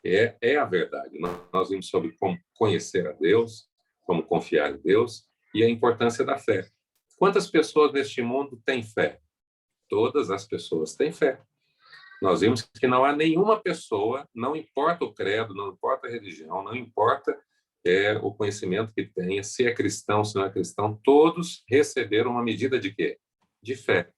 é a verdade. Nós vimos sobre como conhecer a Deus, como confiar em Deus e a importância da fé. Quantas pessoas neste mundo têm fé? Todas as pessoas têm fé. Nós vimos que não há nenhuma pessoa, não importa o credo, não importa a religião, não importa o conhecimento que tenha, se é cristão, se não é cristão, todos receberam uma medida de quê? De fé.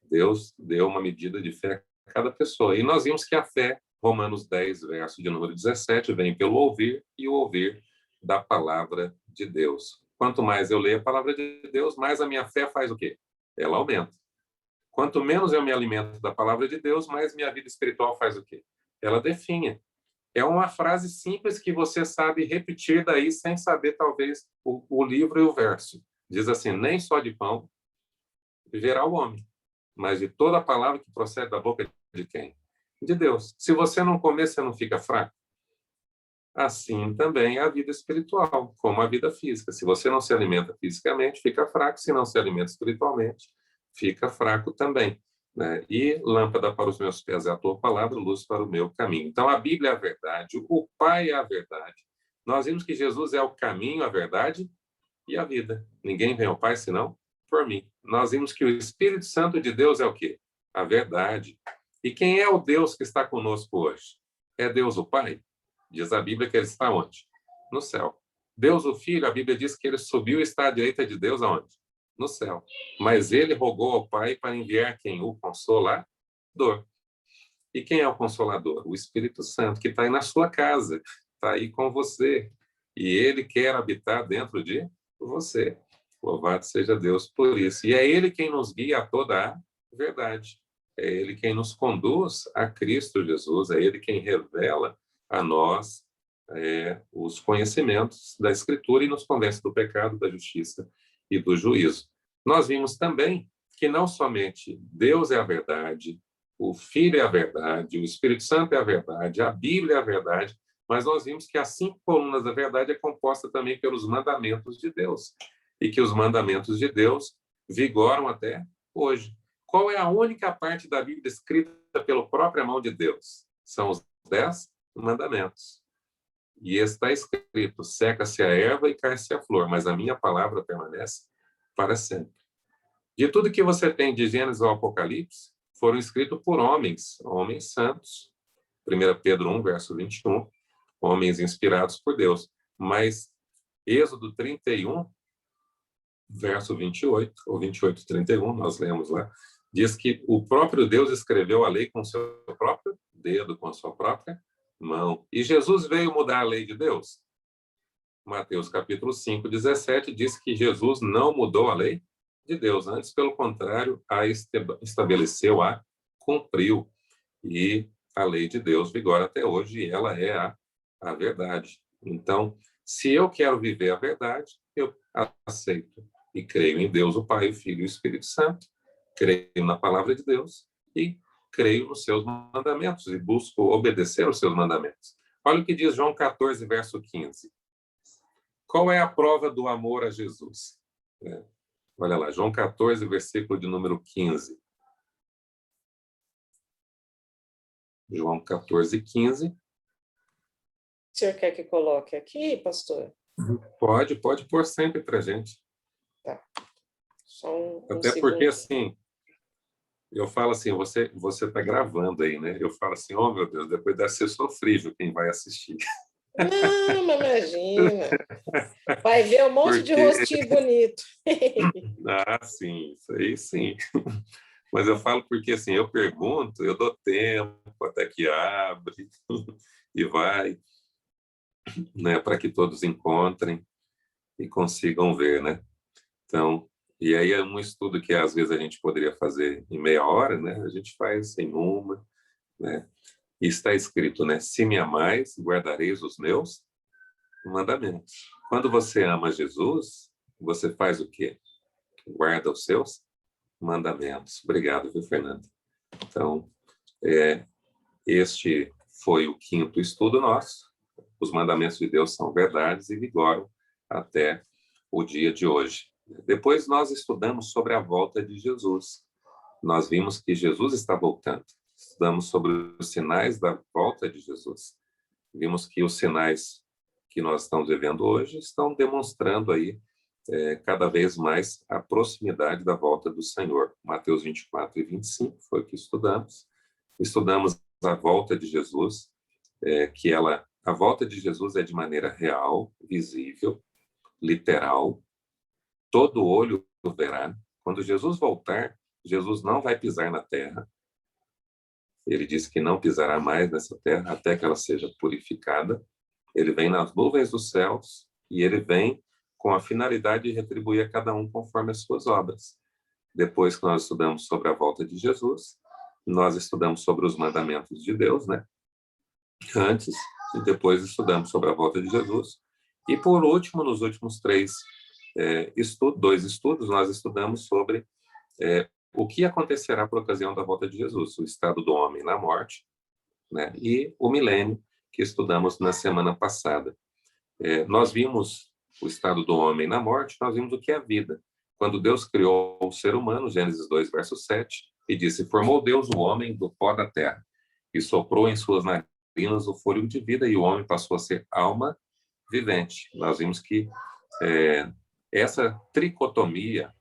Deus deu uma medida de fé a cada pessoa. E nós vimos que a fé, Romanos 10, verso de número 17, vem pelo ouvir e o ouvir da palavra de Deus. Quanto mais eu leio a palavra de Deus, mais a minha fé faz o quê? Ela aumenta. Quanto menos eu me alimento da palavra de Deus, mais minha vida espiritual faz o quê? Ela definha. É uma frase simples que você sabe repetir daí sem saber, talvez, o livro e o verso. Diz assim, nem só de pão viverá o homem, mas de toda a palavra que procede da boca de quem? De Deus. Se você não comer, você não fica fraco? Assim também é a vida espiritual, como a vida física. Se você não se alimenta fisicamente, fica fraco. Se não se alimenta espiritualmente, fica fraco também. Né? E lâmpada para os meus pés é a tua palavra, luz para o meu caminho. Então, a Bíblia é a verdade, o Pai é a verdade. Nós vimos que Jesus é o caminho, a verdade e a vida. Ninguém vem ao Pai senão por mim. Nós vimos que o Espírito Santo de Deus é o quê? A verdade. E quem é o Deus que está conosco hoje? É Deus o Pai? Diz a Bíblia que ele está onde? No céu. Deus o Filho, a Bíblia diz que ele subiu e está à direita de Deus aonde? No céu. Mas ele rogou ao Pai para enviar quem? O Consolador. E quem é o Consolador? O Espírito Santo, que está aí na sua casa, está aí com você. E ele quer habitar dentro de você. Louvado seja Deus por isso. E é ele quem nos guia a toda a verdade. É ele quem nos conduz a Cristo Jesus. É ele quem revela a nós os conhecimentos da Escritura e nos convence do pecado, da justiça e do juízo. Nós vimos também que não somente Deus é a verdade, o Filho é a verdade, o Espírito Santo é a verdade, a Bíblia é a verdade, mas nós vimos que as 5 colunas da verdade é composta também pelos mandamentos de Deus, e que os mandamentos de Deus vigoram até hoje. Qual é a única parte da Bíblia escrita pela própria mão de Deus? São os 10 mandamentos. E está escrito, seca-se a erva e cai-se a flor, mas a minha palavra permanece para sempre. De tudo que você tem de Gênesis ao Apocalipse, foram escritos por homens santos. 1 Pedro 1, verso 21, homens inspirados por Deus. Mas Êxodo 31, verso 28, ou 28, 31, nós lemos lá, diz que o próprio Deus escreveu a lei com o seu próprio dedo, com a sua própria mão. E Jesus veio mudar a lei de Deus? Mateus capítulo 5, 17, diz que Jesus não mudou a lei de Deus, antes, pelo contrário, a estabeleceu, a cumpriu. E a lei de Deus vigora até hoje, e ela é a verdade. Então, se eu quero viver a verdade, eu aceito e creio em Deus, o Pai, o Filho e o Espírito Santo, creio na palavra de Deus e creio nos seus mandamentos e busco obedecer os seus mandamentos. Olha o que diz João 14, verso 15. Qual é a prova do amor a Jesus? Olha lá, João 14, versículo de número 15. João 14, 15. O senhor quer que coloque aqui, pastor? Pode pôr sempre para a gente. Tá. Só um Até segundo. porque, assim, eu falo assim, você está gravando aí, né? Eu falo assim, oh, meu Deus, depois deve ser sofrível quem vai assistir. Não, imagina. Vai ver um monte de rostinho bonito. Sim, isso aí sim. Mas eu falo porque, assim, eu pergunto, eu dou tempo até que abre e vai, né? Para que todos encontrem e consigam ver, né? Então, e aí é um estudo que às vezes a gente poderia fazer em meia hora, né? A gente faz em uma, né? E está escrito, né? Se me amais, guardareis os meus mandamentos. Quando você ama Jesus, você faz o quê? Guarda os seus mandamentos. Obrigado, viu, Fernanda? Então, este foi o 5º estudo nosso. Os mandamentos de Deus são verdades e vigoram até o dia de hoje. Depois nós estudamos sobre a volta de Jesus. Nós vimos que Jesus está voltando. Estudamos sobre os sinais da volta de Jesus. Vimos que os sinais que nós estamos vivendo hoje estão demonstrando aí cada vez mais a proximidade da volta do Senhor. Mateus 24 e 25 foi o que estudamos. Estudamos a volta de Jesus, a volta de Jesus é de maneira real, visível, literal. Todo olho verá. Quando Jesus voltar, Jesus não vai pisar na terra. Ele disse que não pisará mais nessa terra até que ela seja purificada. Ele vem nas nuvens dos céus e ele vem com a finalidade de retribuir a cada um conforme as suas obras. Depois que nós estudamos sobre a volta de Jesus, nós estudamos sobre os mandamentos de Deus, né? Antes e depois estudamos sobre a volta de Jesus. E por último, nos últimos dois estudos, nós estudamos sobre o que acontecerá por ocasião da volta de Jesus, o estado do homem na morte, né? E o milênio, que estudamos na semana passada. Nós vimos o estado do homem na morte, nós vimos o que é a vida. Quando Deus criou o ser humano, Gênesis 2, verso 7, e disse: formou Deus o homem do pó da terra, e soprou em suas narinas o fôlego de vida, e o homem passou a ser alma vivente. Nós vimos que essa tricotomia,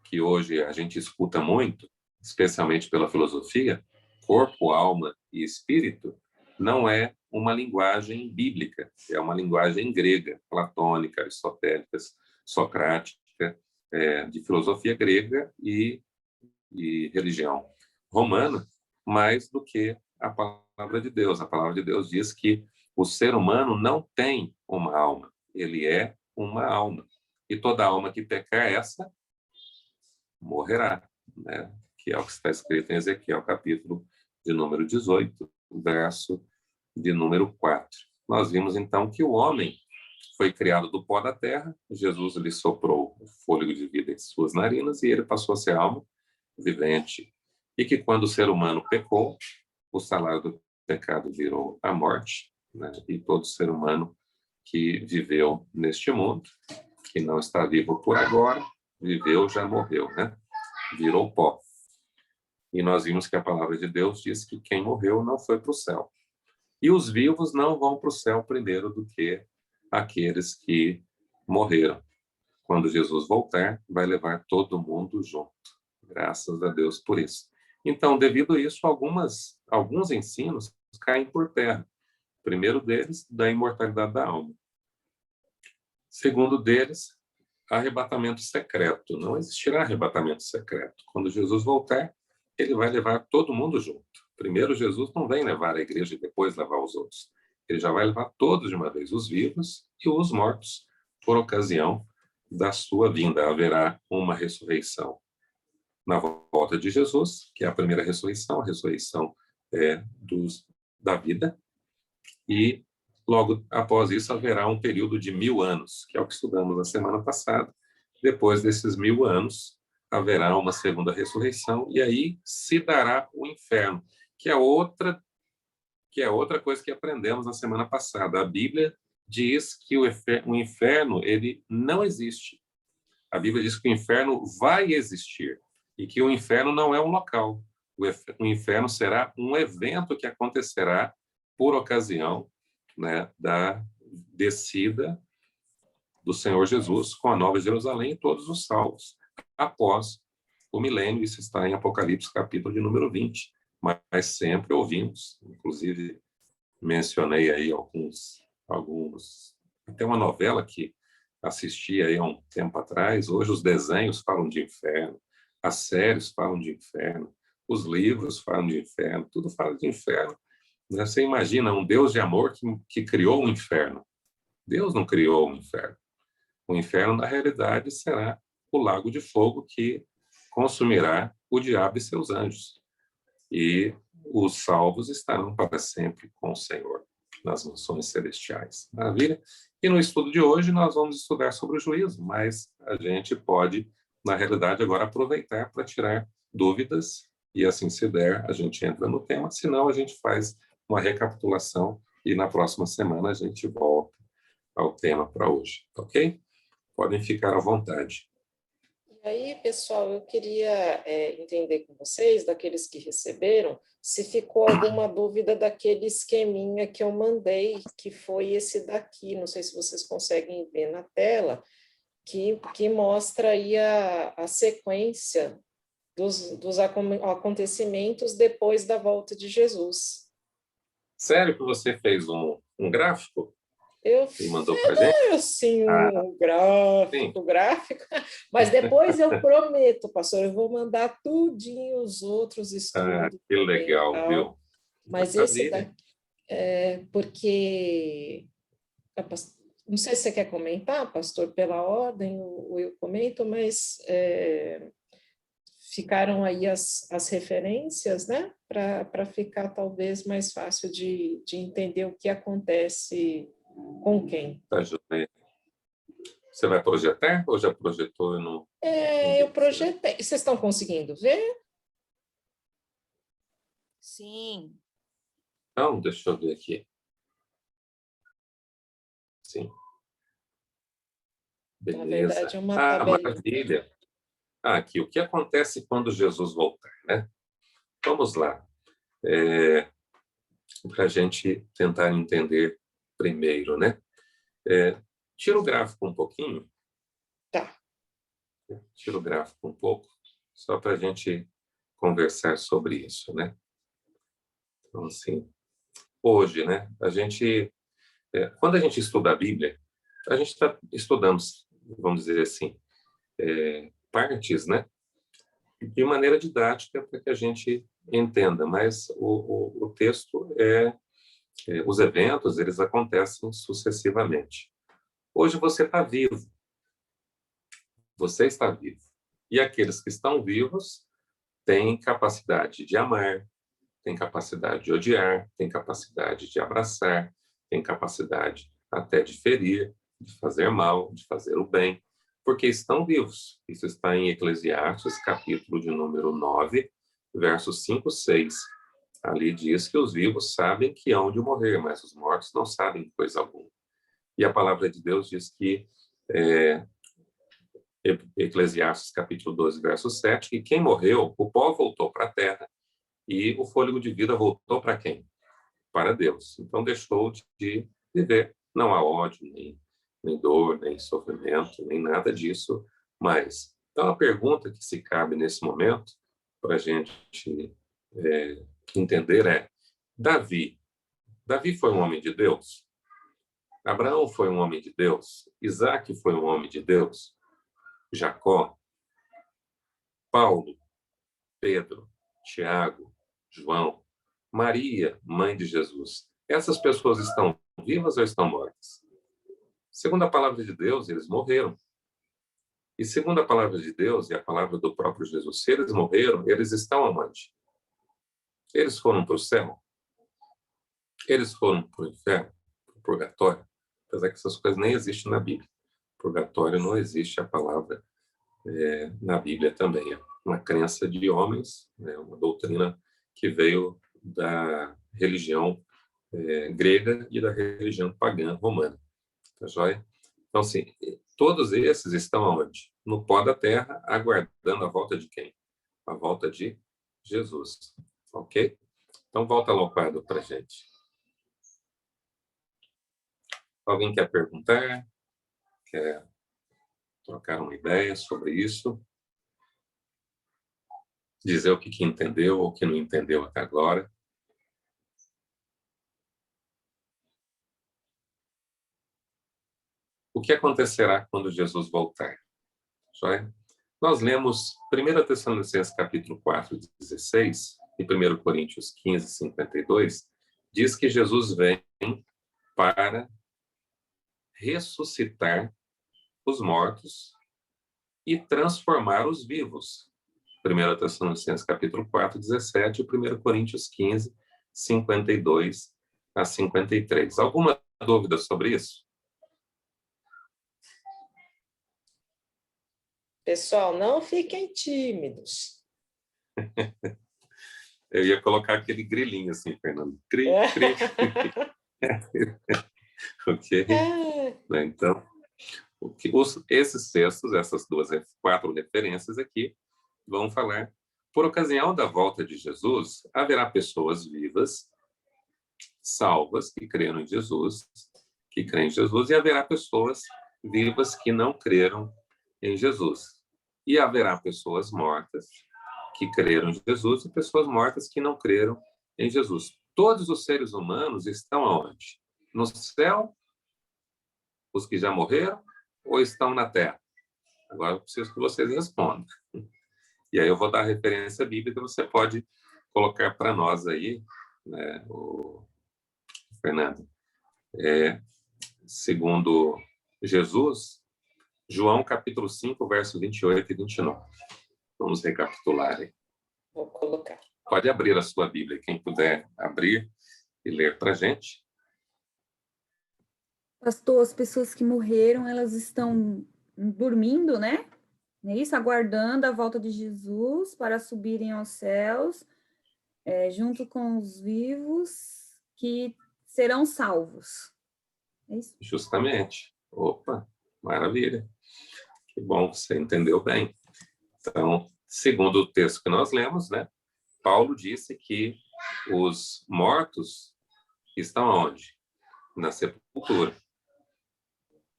que hoje a gente escuta muito, especialmente pela filosofia, corpo, alma e espírito, não é uma linguagem bíblica, é uma linguagem grega, platônica, aristotélica, socrática, de filosofia grega e religião romana, mais do que a palavra de Deus. A palavra de Deus diz que o ser humano não tem uma alma, ele é uma alma. E toda alma que pecar, essa morrerá, né? Que é o que está escrito em Ezequiel, capítulo de número 18, verso de número 4. Nós vimos, então, que o homem foi criado do pó da terra, Jesus lhe soprou o fôlego de vida em suas narinas e ele passou a ser alma vivente. E que quando o ser humano pecou, o salário do pecado virou a morte, né? E todo ser humano que viveu neste mundo, que não está vivo por agora, viveu, já morreu, né? Virou pó. E nós vimos que a palavra de Deus diz que quem morreu não foi para o céu. E os vivos não vão para o céu primeiro do que aqueles que morreram. Quando Jesus voltar, vai levar todo mundo junto. Graças a Deus por isso. Então, devido a isso, alguns ensinos caem por terra. O primeiro deles, da imortalidade da alma. Segundo deles, arrebatamento secreto. Não existirá arrebatamento secreto. Quando Jesus voltar, ele vai levar todo mundo junto. Primeiro, Jesus não vem levar a igreja e depois levar os outros. Ele já vai levar todos de uma vez, os vivos e os mortos, por ocasião da sua vinda. Haverá uma ressurreição na volta de Jesus, que é a primeira ressurreição, a ressurreição da vida. E logo após isso haverá um período de 1000 anos, que é o que estudamos na semana passada. Depois desses 1000 anos, haverá uma segunda ressurreição, e aí se dará o inferno, que é outra coisa que aprendemos na semana passada. A Bíblia diz que o inferno ele não existe. A Bíblia diz que o inferno vai existir e que o inferno não é um local. O inferno será um evento que acontecerá por ocasião, né, da descida do Senhor Jesus com a Nova Jerusalém e todos os salvos após o milênio. Isso está em Apocalipse, capítulo de número 20. Mas sempre ouvimos, inclusive mencionei aí alguns, até uma novela que assisti aí há um tempo atrás. Hoje os desenhos falam de inferno, as séries falam de inferno, os livros falam de inferno, tudo fala de inferno. Você imagina um Deus de amor que criou o inferno. Deus não criou o inferno. O inferno, na realidade, será o lago de fogo que consumirá o diabo e seus anjos. E os salvos estarão para sempre com o Senhor nas mansões celestiais. Maravilha? E no estudo de hoje nós vamos estudar sobre o juízo, mas a gente pode, na realidade, agora aproveitar para tirar dúvidas e, assim se der, a gente entra no tema, senão a gente faz uma recapitulação e na próxima semana a gente volta ao tema para hoje, ok? Podem ficar à vontade. Aí, pessoal, eu queria entender com vocês, daqueles que receberam, se ficou alguma dúvida daquele esqueminha que eu mandei, que foi esse daqui, não sei se vocês conseguem ver na tela, que mostra aí a sequência dos acontecimentos depois da volta de Jesus. Sério que você fez um gráfico Eu e mandou para a gente? assim, Ah, um sim. gráfico, mas depois eu prometo, pastor, eu vou mandar tudinho os outros Ah, estudos que também e legal, tal, viu? mas esse Maravilha. daqui é porque não sei se você quer comentar, pastor, pela ordem, ou eu comento, mas ficaram aí as referências, né? Para ficar talvez mais fácil de entender o que acontece com quem. Tá joia. Você vai projetar ou já projetou? Eu não Eu vi. projetei. Vocês estão conseguindo ver? Sim. Então, deixa eu ver aqui. Sim, Na beleza. verdade, é uma Ah, tabelinha. maravilha. Ah, aqui, o que acontece quando Jesus voltar, né? Vamos lá. Para a gente tentar entender primeiro, né? Tira o gráfico um pouquinho. Tá. Tira o gráfico um pouco, só para a gente conversar sobre isso, né? Então, assim, hoje, né? Quando a gente estuda a Bíblia, a gente está estudando, vamos dizer assim, partes, né? De maneira didática para que a gente entenda, mas o texto os eventos, eles acontecem sucessivamente. Hoje você está vivo, você está vivo. E aqueles que estão vivos têm capacidade de amar, têm capacidade de odiar, têm capacidade de abraçar, têm capacidade até de ferir, de fazer mal, de fazer o bem, porque estão vivos. Isso está em Eclesiastes, capítulo de número 9, versos 5, 6. Ali diz que os vivos sabem que hão de morrer, mas os mortos não sabem coisa alguma. E a palavra de Deus diz que, Eclesiastes capítulo 12, verso 7, que quem morreu, o pó voltou para a terra e o fôlego de vida voltou para quem? Para Deus. Então deixou de viver. Não há ódio, nem dor, nem sofrimento, nem nada disso mais. Então a pergunta que se cabe nesse momento, para a gente entender Davi. Davi foi um homem de Deus? Abraão foi um homem de Deus? Isaac foi um homem de Deus? Jacó? Paulo? Pedro? Tiago? João? Maria, mãe de Jesus? Essas pessoas estão vivas ou estão mortas? Segundo a palavra de Deus, eles morreram. E segundo a palavra de Deus e a palavra do próprio Jesus, se eles morreram, eles estão aonde? Eles foram para o céu? Eles foram para o inferno? Para o purgatório? Apesar que essas coisas nem existem na Bíblia. Purgatório não existe a palavra na Bíblia também. É uma crença de homens, né, uma doutrina que veio da religião grega e da religião pagã romana. Tá joia? Então, assim, todos esses estão aonde? No pó da terra, aguardando a volta de quem? A volta de Jesus. Ok? Então, volta lá o quadro para a gente. Alguém quer perguntar? Quer trocar uma ideia sobre isso? Dizer o que entendeu ou que não entendeu até agora? O que acontecerá quando Jesus voltar? Joia? Nós lemos 1 Tessalonicenses capítulo 4, 16 e 1 Coríntios 15, 52, diz que Jesus vem para ressuscitar os mortos e transformar os vivos. 1 Tessalonicenses capítulo 4, 17 e 1 Coríntios 15, 52 a 53. Alguma dúvida sobre isso? Pessoal, não fiquem tímidos. Eu ia colocar aquele grilinho assim, Fernando. Cri, cri. Ok? É, Então, Esses textos, essas quatro referências aqui, vão falar, por ocasião da volta de Jesus, haverá pessoas vivas, salvas, que creram em Jesus, que creem em Jesus, e haverá pessoas vivas que não creram em Jesus. E haverá pessoas mortas que creram em Jesus e pessoas mortas que não creram em Jesus. Todos os seres humanos estão aonde? No céu, os que já morreram, ou estão na terra? Agora eu preciso que vocês respondam. E aí eu vou dar a referência bíblica, você pode colocar para nós aí, né, o Fernando. Segundo Jesus, João capítulo 5, verso 28 e 29. Vamos recapitular aí. Vou colocar. Pode abrir a sua Bíblia, quem puder abrir e ler para a gente. Pastor, as pessoas que morreram, elas estão dormindo, né? É isso, aguardando a volta de Jesus para subirem aos céus, junto com os vivos que serão salvos. É isso? Justamente. Opa, maravilha. Que bom que você entendeu bem. Então, segundo o texto que nós lemos, né, Paulo disse que os mortos estão onde? Na sepultura.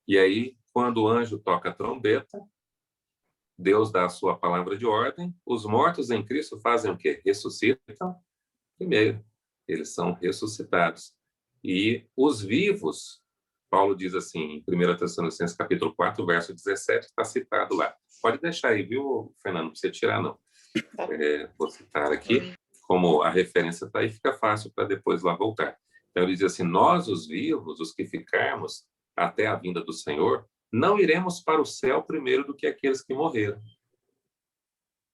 E aí, quando o anjo toca a trombeta, Deus dá a sua palavra de ordem, os mortos em Cristo fazem o quê? Ressuscitam primeiro. Eles são ressuscitados. E os vivos, Paulo diz assim, em 1 Tessalonicenses capítulo 4, verso 17, está citado lá. Pode deixar aí, viu, Fernando? Não precisa tirar, não. Vou citar aqui, como a referência está aí, fica fácil para depois lá voltar. Então, ele diz assim, nós, os vivos, os que ficarmos até a vinda do Senhor, não iremos para o céu primeiro do que aqueles que morreram.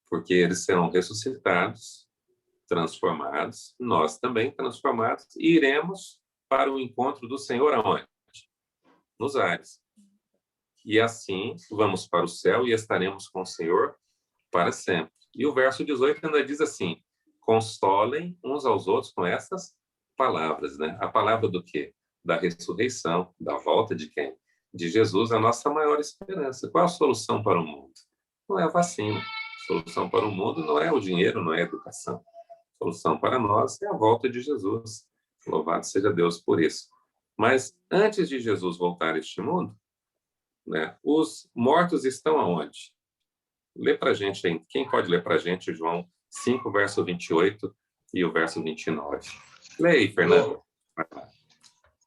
Porque eles serão ressuscitados, transformados, nós também transformados, e iremos para o encontro do Senhor aonde? Nos ares. E assim, vamos para o céu e estaremos com o Senhor para sempre. E o verso 18 ainda diz assim, consolem uns aos outros com essas palavras, né? A palavra do quê? Da ressurreição, da volta de quem? De Jesus, a nossa maior esperança. Qual a solução para o mundo? Não é a vacina. A solução para o mundo não é o dinheiro, não é a educação. A solução para nós é a volta de Jesus. Louvado seja Deus por isso. Mas antes de Jesus voltar a este mundo, né, os mortos estão aonde? Lê para a gente aí. Quem pode ler para a gente João 5, verso 28 e o verso 29? Lê aí, Fernando.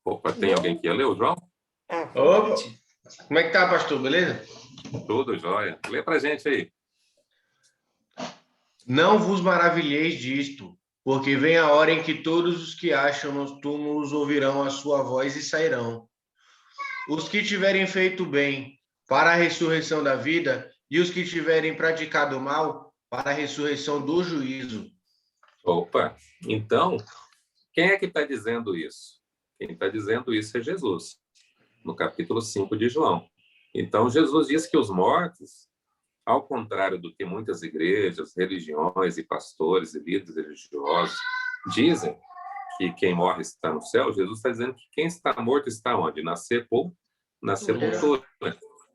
Opa, tem alguém que ia ler o João? Opa! Como é que tá, pastor? Beleza? Tudo jóia. Lê para a gente aí. Não vos maravilheis disto, porque vem a hora em que todos os que acham nos túmulos ouvirão a sua voz e sairão. Os que tiverem feito bem para a ressurreição da vida, e os que tiverem praticado mal para a ressurreição do juízo. Opa! Então, quem é que está dizendo isso? Quem está dizendo isso é Jesus, no capítulo 5 de João. Então, Jesus diz que os mortos, ao contrário do que muitas igrejas, religiões e pastores e líderes religiosos dizem, que quem morre está no céu, Jesus está dizendo que quem está morto está onde? Na sepultura.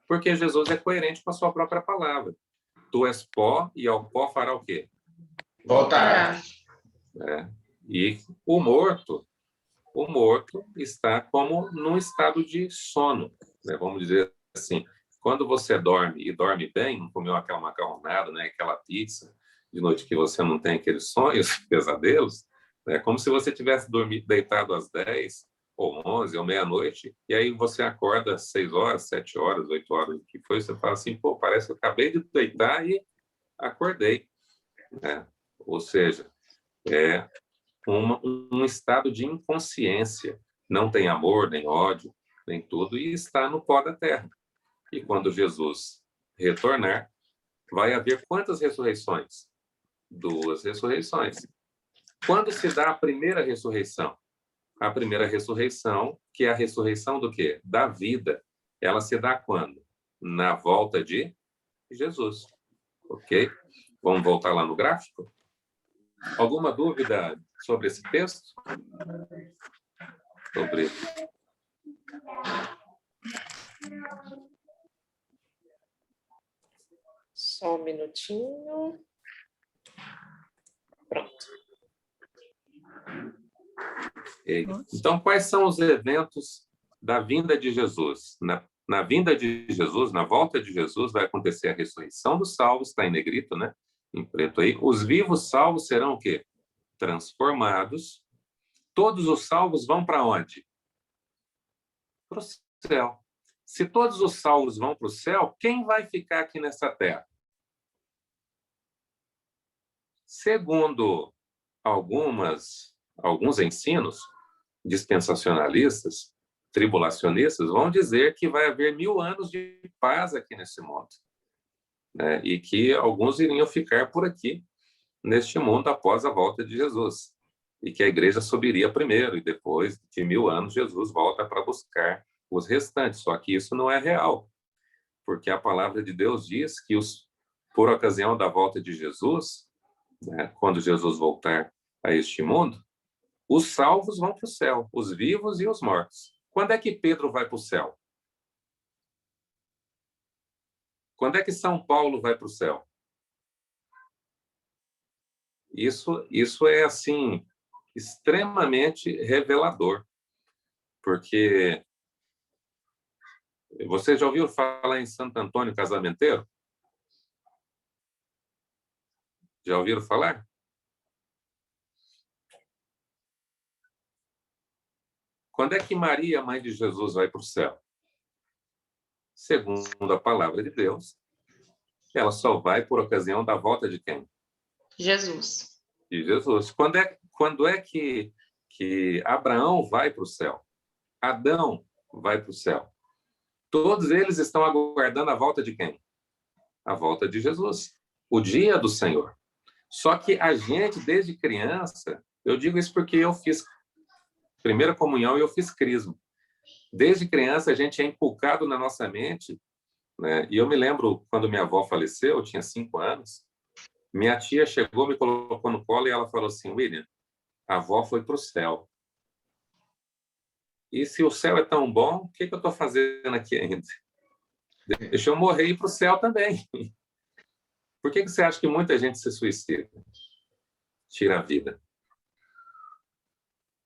Porque Jesus é coerente com a sua própria palavra. Tu és pó e ao pó fará o quê? Voltará. E o morto está como num estado de sono, né? Vamos dizer assim, quando você dorme e dorme bem, não comeu aquela macarronada, né? Aquela pizza de noite que você não tem aqueles sonhos, pesadelos, é como se você tivesse dormido deitado às 10 ou 11 ou meia-noite, e aí você acorda às 6 horas, 7 horas, 8 horas, o que foi, você fala assim, pô, parece que eu acabei de deitar e acordei, né? Ou seja, é um estado de inconsciência, não tem amor, nem ódio, nem tudo, e está no pó da terra. E quando Jesus retornar, vai haver quantas ressurreições? 2 ressurreições. Quando se dá a primeira ressurreição? A primeira ressurreição, que é a ressurreição do quê? Da vida. Ela se dá quando? Na volta de Jesus. Ok? Vamos voltar lá no gráfico? Alguma dúvida sobre esse texto? Sobre... Só um minutinho. Pronto. Então, quais são os eventos da vinda de Jesus? Na vinda de Jesus, na volta de Jesus, vai acontecer a ressurreição dos salvos, está em negrito, né? Em preto aí. Os vivos salvos serão o quê? Transformados. Todos os salvos vão para onde? Para o céu. Se todos os salvos vão para o céu, quem vai ficar aqui nessa terra? Segundo alguns ensinos dispensacionalistas, tribulacionistas, vão dizer que vai haver 1000 anos de paz aqui nesse mundo, né? E que alguns iriam ficar por aqui, neste mundo, após a volta de Jesus. E que a igreja subiria primeiro, e depois de 1000 anos, Jesus volta para buscar os restantes. Só que isso não é real, porque a palavra de Deus diz que, por ocasião da volta de Jesus, né, quando Jesus voltar a este mundo, os salvos vão para o céu, os vivos e os mortos. Quando é que Pedro vai para o céu? Quando é que São Paulo vai para o céu? Isso é, assim, extremamente revelador, porque você já ouviu falar em Santo Antônio Casamenteiro? Já ouviram falar? Quando é que Maria, mãe de Jesus, vai para o céu? Segundo a palavra de Deus, ela só vai por ocasião da volta de quem? Jesus. De Jesus. Quando é que Abraão vai para o céu? Adão vai para o céu. Todos eles estão aguardando a volta de quem? A volta de Jesus. O dia do Senhor. Só que a gente, desde criança, eu digo isso porque eu fiz primeira comunhão e eu fiz crisma. Desde criança, a gente é inculcado na nossa mente, né? E eu me lembro, quando minha avó faleceu, eu tinha 5 anos, minha tia chegou, me colocou no colo e ela falou assim: William, a avó foi para o céu. E se o céu é tão bom, o que eu estou fazendo aqui ainda? Deixa eu morrer e ir para o céu também. Por que você acha que muita gente se suicida? Tira a vida.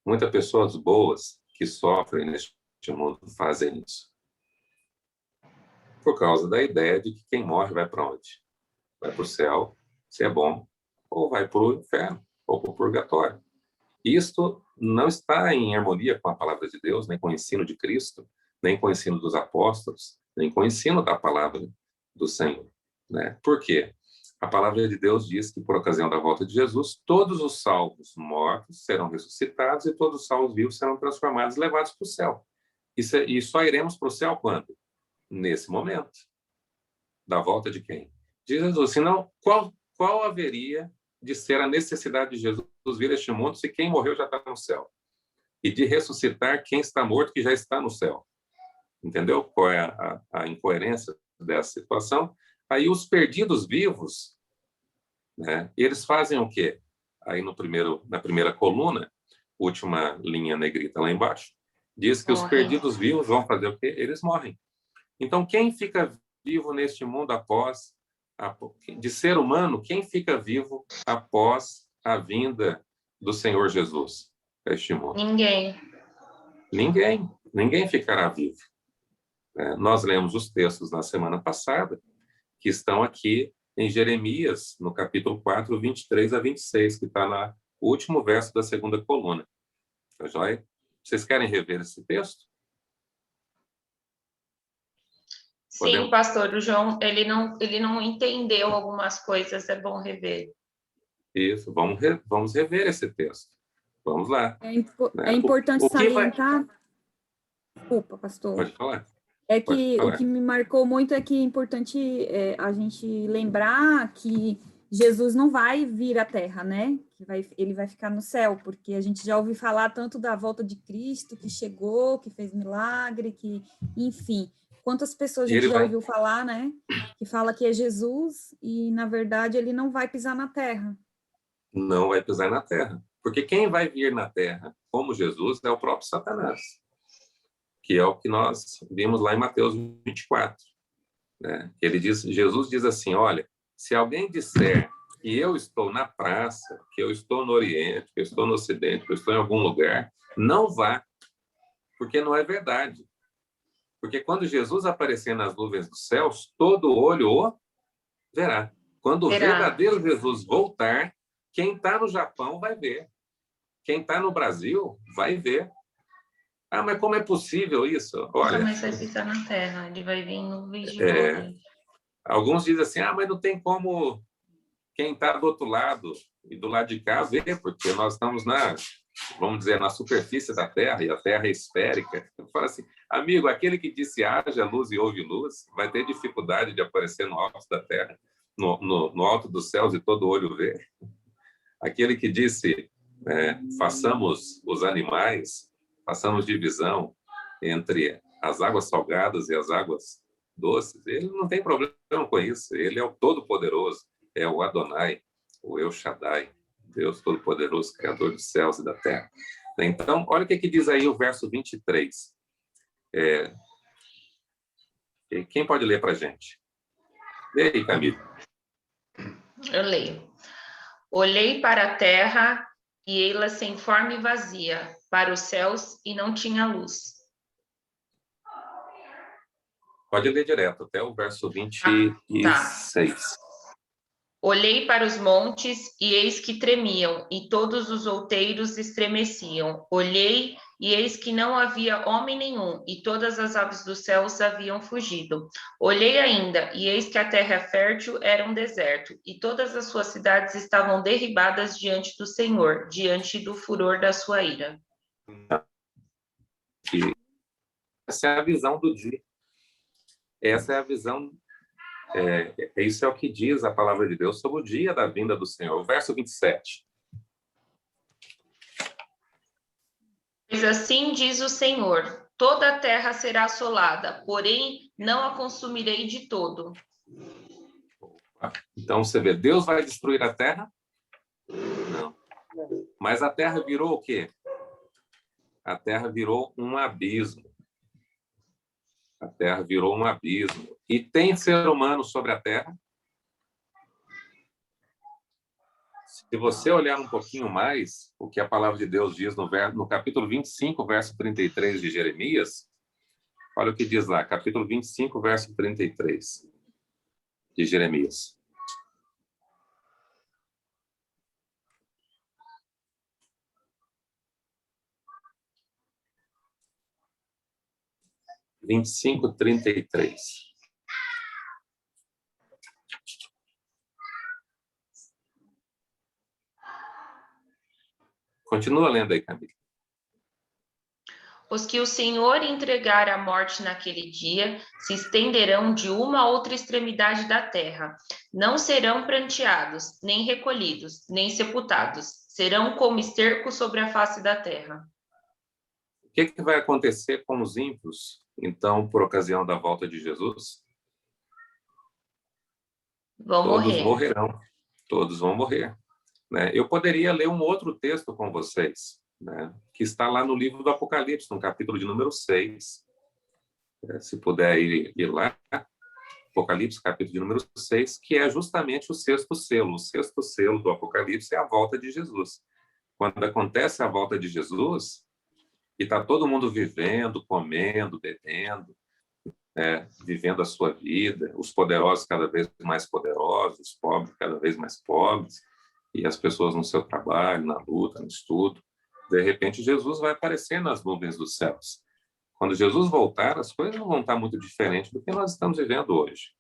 Muitas pessoas boas que sofrem neste mundo fazem isso. Por causa da ideia de que quem morre vai para onde? Vai para o céu, se é bom, ou vai para o inferno, ou para o purgatório. Isto não está em harmonia com a palavra de Deus, nem com o ensino de Cristo, nem com o ensino dos apóstolos, nem com o ensino da palavra do Senhor, né? Por quê? A palavra de Deus diz que, por ocasião da volta de Jesus, todos os salvos mortos serão ressuscitados e todos os salvos vivos serão transformados e levados para o céu. E só iremos para o céu quando? Nesse momento. Da volta de quem? De Jesus. Senão, qual haveria de ser a necessidade de Jesus vir a este mundo se quem morreu já está no céu? E de ressuscitar quem está morto que já está no céu. Entendeu qual é a incoerência dessa situação? Aí os perdidos vivos, né, eles fazem o quê? Aí na primeira coluna, última linha negrita lá embaixo, diz que os perdidos vivos vão fazer o quê? Eles morrem. Então, quem fica vivo neste mundo de ser humano, quem fica vivo após a vinda do Senhor Jesus a este mundo? Ninguém ficará vivo. Nós lemos os textos na semana passada, que estão aqui em Jeremias, no capítulo 4, 23 a 26, que está no último verso da segunda coluna. Tá joia? Vocês querem rever esse texto? Sim, pastor, o João, ele não entendeu algumas coisas, é bom rever. Isso, vamos rever esse texto. Vamos lá. É importante salientar... Desculpa, pastor. Pode falar. O que me marcou muito é que é importante a gente lembrar que Jesus não vai vir à Terra, né? Ele vai ficar no céu, porque a gente já ouviu falar tanto da volta de Cristo, que chegou, que fez milagre, enfim... Quantas pessoas a gente já ouviu falar, né? Que fala que é Jesus e, na verdade, ele não vai pisar na terra. Não vai pisar na terra. Porque quem vai vir na terra como Jesus é o próprio Satanás, que é o que nós vimos lá em Mateus 24. Né? Jesus diz assim, olha, Se alguém disser que eu estou na praça, que eu estou no Oriente, que eu estou no Ocidente, que eu estou em algum lugar, não vá, porque não é verdade. Porque quando Jesus aparecer nas nuvens dos céus, todo olho o verá. Quando o verdadeiro Jesus voltar, quem está no Japão vai ver. Quem está no Brasil vai ver. Ah, mas como é possível isso? Olha, mas vai ficar na Terra, ele vai vir em nuvens de glória. Alguns dizem assim, mas não tem como quem está do outro lado e do lado de cá ver, porque nós estamos vamos dizer, na superfície da Terra, e a Terra é esférica. Eu falo assim, amigo, aquele que disse haja luz e houve luz, vai ter dificuldade de aparecer no alto da Terra, no alto dos céus e todo olho ver. Aquele que disse, façamos os animais, façamos divisão entre as águas salgadas e as águas doces, ele não tem problema com isso, ele é o Todo-Poderoso, é o Adonai, o El Shaddai, Deus Todo-Poderoso, Criador dos céus e da terra. Então, olha o que diz aí o verso 23. Quem pode ler para a gente? Lê aí, Camille. Eu leio. Olhei para a terra e ela sem forma e vazia, para os céus e não tinha luz. Pode ler direto, até o verso 26. Tá. Olhei para os montes e eis que tremiam, e todos os outeiros estremeciam. Olhei e eis que não havia homem nenhum, e todas as aves dos céus haviam fugido. Olhei ainda, e eis que a terra fértil era um deserto, e todas as suas cidades estavam derribadas diante do Senhor, diante do furor da sua ira. Essa é a visão do dia. Essa é a visão, isso é o que diz a palavra de Deus sobre o dia da vinda do Senhor. O verso 27. Pois assim diz o Senhor, toda a terra será assolada, porém não a consumirei de todo. Então você vê, Deus vai destruir a terra? Não. Mas a terra virou o quê? A terra virou um abismo. A terra virou um abismo. E tem ser humano sobre a terra? Se você olhar um pouquinho mais o que a palavra de Deus diz no capítulo 25, verso 33 de Jeremias, olha o que diz lá, capítulo 25, verso 33 de Jeremias. Vinte e cinco, 33. Continua lendo aí, Camila. Os que o Senhor entregar à morte naquele dia se estenderão de uma a outra extremidade da terra. Não serão pranteados, nem recolhidos, nem sepultados. Serão como esterco sobre a face da terra. O que vai acontecer com os ímpios, então, por ocasião da volta de Jesus? Todos morrerão. Todos vão morrer. Né? Eu poderia ler um outro texto com vocês, né? Que está lá no livro do Apocalipse, no capítulo de número 6. Se puder ir lá, Apocalipse, capítulo de número 6, que é justamente o sexto selo. O sexto selo do Apocalipse é a volta de Jesus. Quando acontece a volta de Jesus, e está todo mundo vivendo, comendo, bebendo, vivendo a sua vida, os poderosos cada vez mais poderosos, os pobres cada vez mais pobres, e as pessoas no seu trabalho, na luta, no estudo. De repente, Jesus vai aparecer nas nuvens dos céus. Quando Jesus voltar, as coisas não vão estar muito diferentes do que nós estamos vivendo hoje.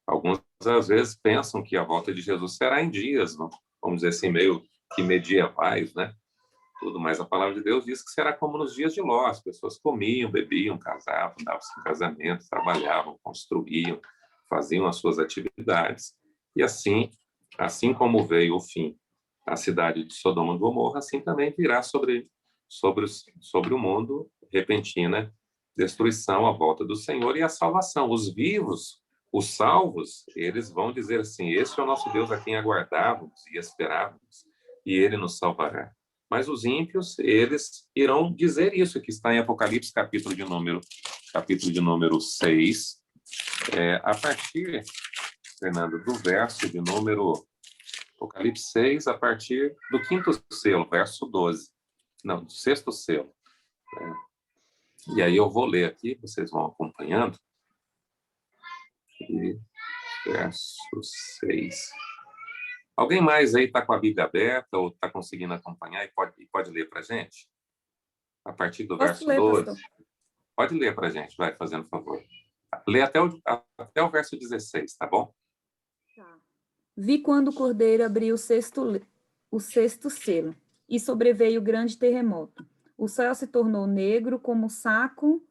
Alguns, às vezes, pensam que a volta de Jesus será em dias, não? Vamos dizer assim, meio que medievais, né? Tudo, mas a palavra de Deus diz que será como nos dias de Ló. As pessoas comiam, bebiam, casavam, davam-se em casamento, trabalhavam, construíam, faziam as suas atividades. E assim como veio o fim à cidade de Sodoma e Gomorra, assim também virá sobre o mundo repentina destruição, a volta do Senhor e a salvação. Os vivos, os salvos, eles vão dizer assim: esse é o nosso Deus a quem aguardávamos e esperávamos, e ele nos salvará. Mas os ímpios, eles irão dizer isso, que está em Apocalipse, capítulo de número 6, a partir Fernando, do verso de número Apocalipse 6, a partir do 5º selo, verso 12. Não, do 6º selo. E aí eu vou ler aqui, vocês vão acompanhando. E verso 6. Alguém mais aí está com a Bíblia aberta ou está conseguindo acompanhar e pode ler para a gente? A partir do verso 12. Pastor? Pode ler para a gente, vai, fazendo favor. Lê até o verso 16, tá bom? Tá. Vi quando o cordeiro abriu o sexto selo, e sobreveio grande terremoto. O céu se tornou negro como saco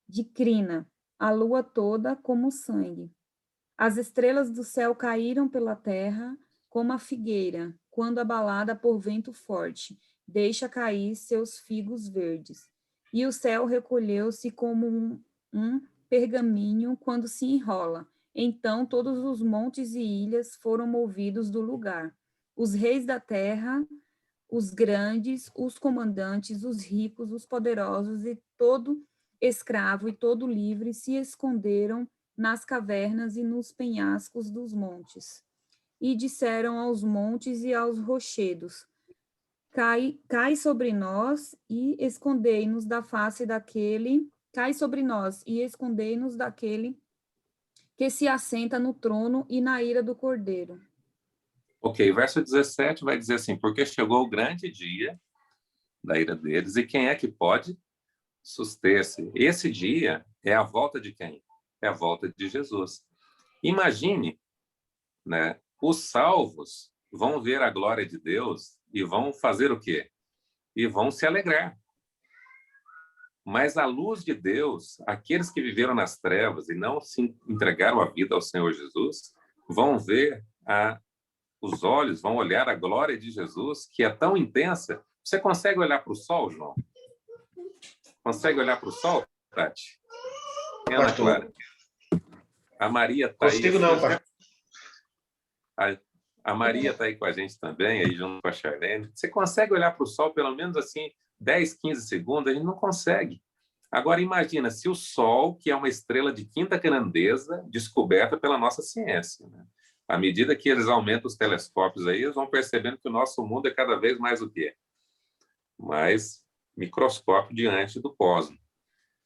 de crina, a lua toda como sangue. As estrelas do céu caíram pela terra como a figueira, quando abalada por vento forte, deixa cair seus figos verdes. E o céu recolheu-se como um pergaminho quando se enrola. Então todos os montes e ilhas foram movidos do lugar. Os reis da terra, os grandes, os comandantes, os ricos, os poderosos e todo escravo e todo livre se esconderam nas cavernas e nos penhascos dos montes. E disseram aos montes e aos rochedos: Cai sobre nós e escondei-nos da face daquele, cai sobre nós e escondei-nos daquele que se assenta no trono e na ira do Cordeiro. Ok, verso 17 vai dizer assim: porque chegou o grande dia da ira deles, e quem é que pode suster-se? Esse dia é a volta de quem? É a volta de Jesus. Imagine, né, os salvos vão ver a glória de Deus e vão fazer o quê? E vão se alegrar. Mas a luz de Deus, aqueles que viveram nas trevas e não se entregaram a vida ao Senhor Jesus, vão ver os olhos, vão olhar a glória de Jesus, que é tão intensa. Você consegue olhar para o sol, João? Consegue olhar para o sol, Tati? Ana Clara. A Maria está aí. Consigo não, pastor. A Maria está aí com a gente também, aí junto com a Charlene. Você consegue olhar para o sol pelo menos assim 10, 15 segundos? A gente não consegue. Agora imagina se o sol, que é uma estrela de quinta grandeza, descoberta pela nossa ciência, né? À medida que eles aumentam os telescópios aí, eles vão percebendo que o nosso mundo é cada vez mais o quê? Mais microscópio diante do cosmos,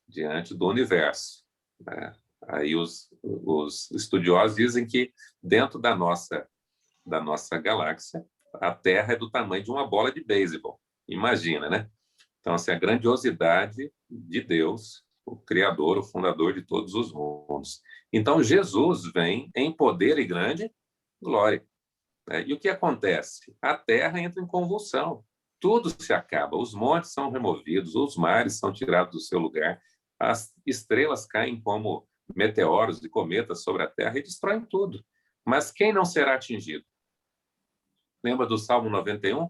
diante do universo, né? Aí os estudiosos dizem que dentro da nossa galáxia, a Terra é do tamanho de uma bola de beisebol. Imagina, né? Então, assim, a grandiosidade de Deus, o Criador, o fundador de todos os mundos. Então, Jesus vem em poder e grande glória. Né? E o que acontece? A Terra entra em convulsão. Tudo se acaba. Os montes são removidos, os mares são tirados do seu lugar, as estrelas caem como meteoros e cometas sobre a Terra e destroem tudo. Mas quem não será atingido? Lembra do Salmo 91?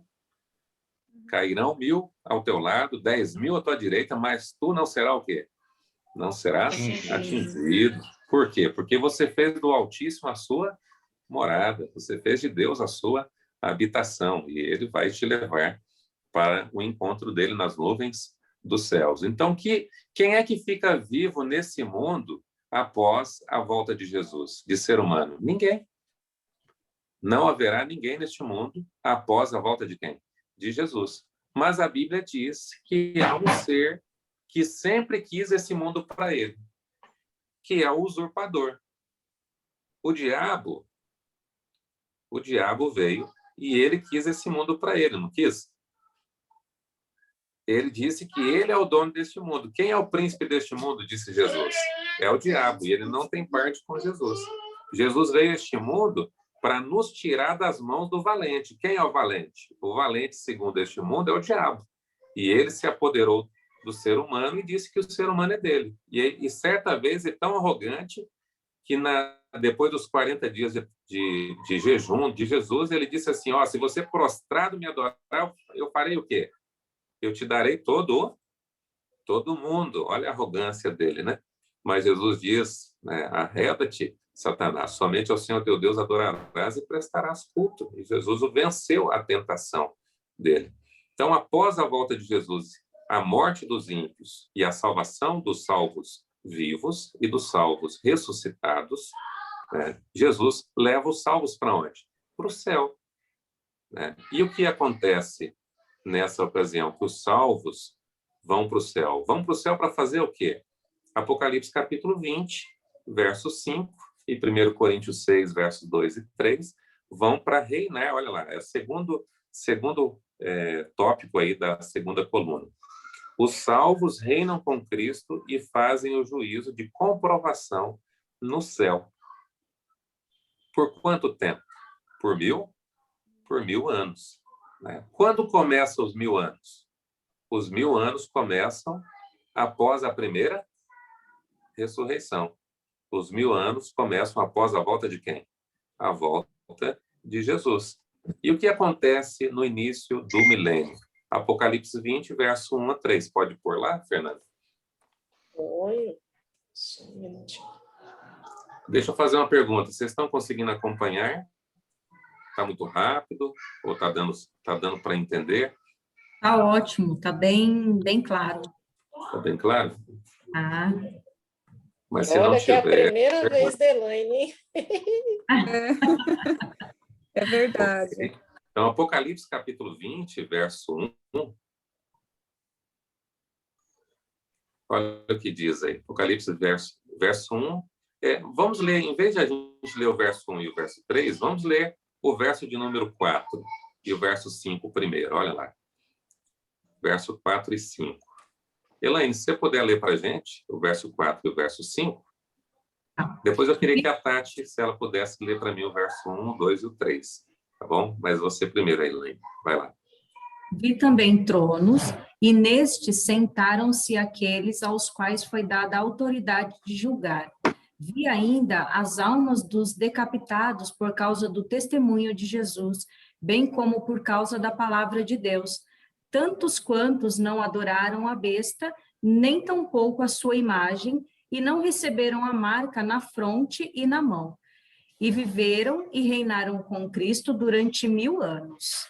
Cairão 1.000 ao teu lado, 10.000 à tua direita, mas tu não será o quê? Não será atingido. Por quê? Porque você fez do Altíssimo a sua morada, você fez de Deus a sua habitação, e ele vai te levar para o encontro dele nas nuvens dos céus. Então, quem é que fica vivo nesse mundo após a volta de Jesus, de ser humano? Ninguém. Não haverá ninguém neste mundo após a volta de quem? De Jesus. Mas a Bíblia diz que há um ser que sempre quis esse mundo para ele, que é o usurpador. O diabo veio e ele quis esse mundo para ele, não quis? Ele disse que ele é o dono deste mundo. Quem é o príncipe deste mundo, disse Jesus? É o diabo, e ele não tem parte com Jesus. Jesus veio a este mundo para nos tirar das mãos do valente. Quem é o valente? O valente, segundo este mundo, é o diabo. E ele se apoderou do ser humano e disse que o ser humano é dele. E certa vez é tão arrogante que depois dos 40 dias de jejum de Jesus, ele disse assim: se você prostrado me adorar, eu farei o quê? Eu te darei todo mundo. Olha a arrogância dele, né? Mas Jesus diz, né, arreda-te, Satanás, somente ao Senhor teu Deus adorarás e prestarás culto. E Jesus o venceu a tentação dele. Então, após a volta de Jesus, a morte dos ímpios e a salvação dos salvos vivos e dos salvos ressuscitados, né? Jesus leva os salvos para onde? Para o céu, né? E o que acontece nessa ocasião? Que os salvos vão para o céu. Vão para o céu para fazer o quê? Apocalipse capítulo 20, verso 5, e 1 Coríntios 6, versos 2 e 3, vão para reinar. Olha lá, é o segundo tópico aí da segunda coluna. Os salvos reinam com Cristo e fazem o juízo de comprovação no céu. Por quanto tempo? Por 1000? Por 1000 anos. Né? Quando começam os 1000 anos? Os 1000 anos começam após a primeira ressurreição. Os 1000 anos começam após a volta de quem? A volta de Jesus. E o que acontece no início do milênio? Apocalipse 20, verso 1 a 3. Pode pôr lá, Fernanda? Oi. Só um minutinho. Deixa eu fazer uma pergunta. Vocês estão conseguindo acompanhar? Está muito rápido? Ou está dando para entender? Tá ótimo, tá bem claro. Está bem claro? Ah, Mas se não Olha que é a tiver... primeira vez da Elaine, hein? É verdade. Então, Apocalipse capítulo 20, verso 1. Olha o que diz aí. Apocalipse verso 1. Vamos ler, em vez de a gente ler o verso 1 e o verso 3, vamos ler o verso de número 4 e o verso 5 primeiro. Olha lá. Verso 4 e 5. Elaine, se você puder ler para a gente o verso 4 e o verso 5, depois eu queria que a Tati, se ela pudesse ler para mim o verso 1, o 2 e o 3. Tá bom? Mas você primeiro, Elaine. Vai lá. vi também tronos, e nestes sentaram-se aqueles aos quais foi dada a autoridade de julgar. Vi ainda as almas dos decapitados por causa do testemunho de Jesus, bem como por causa da palavra de Deus, tantos quantos não adoraram a besta, nem tampouco a sua imagem, e não receberam a marca na fronte e na mão. E viveram e reinaram com Cristo durante 1000 anos.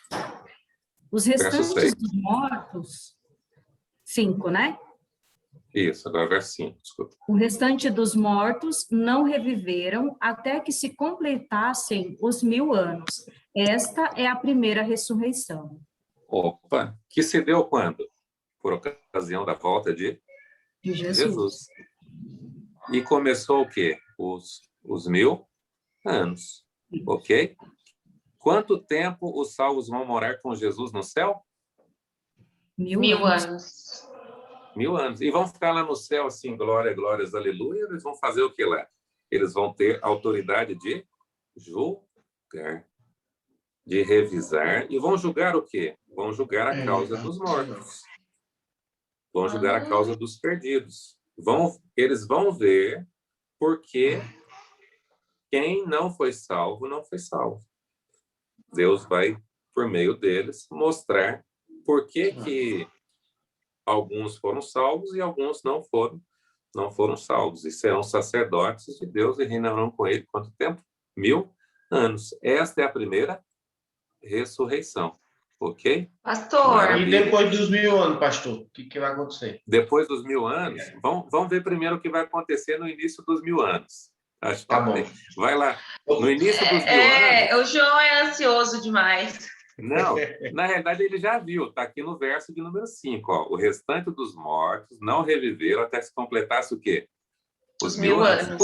Os restantes dos mortos... 5, né? Isso, agora verso 5, desculpa. O restante dos mortos não reviveram até que se completassem os 1000 anos. Esta é a primeira ressurreição. Opa, que se deu quando? Por ocasião da volta de De Jesus. E começou o quê? Os 1000 anos, ok? Quanto tempo os salvos vão morar com Jesus no céu? 1000 anos. 1000 anos. E vão ficar lá no céu assim, glória, glórias, aleluia. Eles vão fazer o que lá? Eles vão ter autoridade de julgar, de revisar. E vão julgar o quê? Vão julgar a causa dos mortos. Vão julgar a causa dos perdidos. Eles vão ver porque quem não foi salvo, não foi salvo. Deus vai, por meio deles, mostrar por que alguns foram salvos e alguns não foram salvos. E serão sacerdotes de Deus e reinarão com ele quanto tempo? 1000 anos. Esta é a primeira ressurreição. Ok? Pastor. Maravilha. E depois dos 1000 anos, pastor, o que vai acontecer? Depois dos 1000 anos, vamos ver primeiro o que vai acontecer no início dos 1000 anos. Acho que Tá bom. Vai lá. No início dos 1000 anos... O João é ansioso demais. Não, na realidade ele já viu, está aqui no verso de número 5. Ó, o restante dos mortos não reviveram até que se completasse o quê? Os 1000 anos.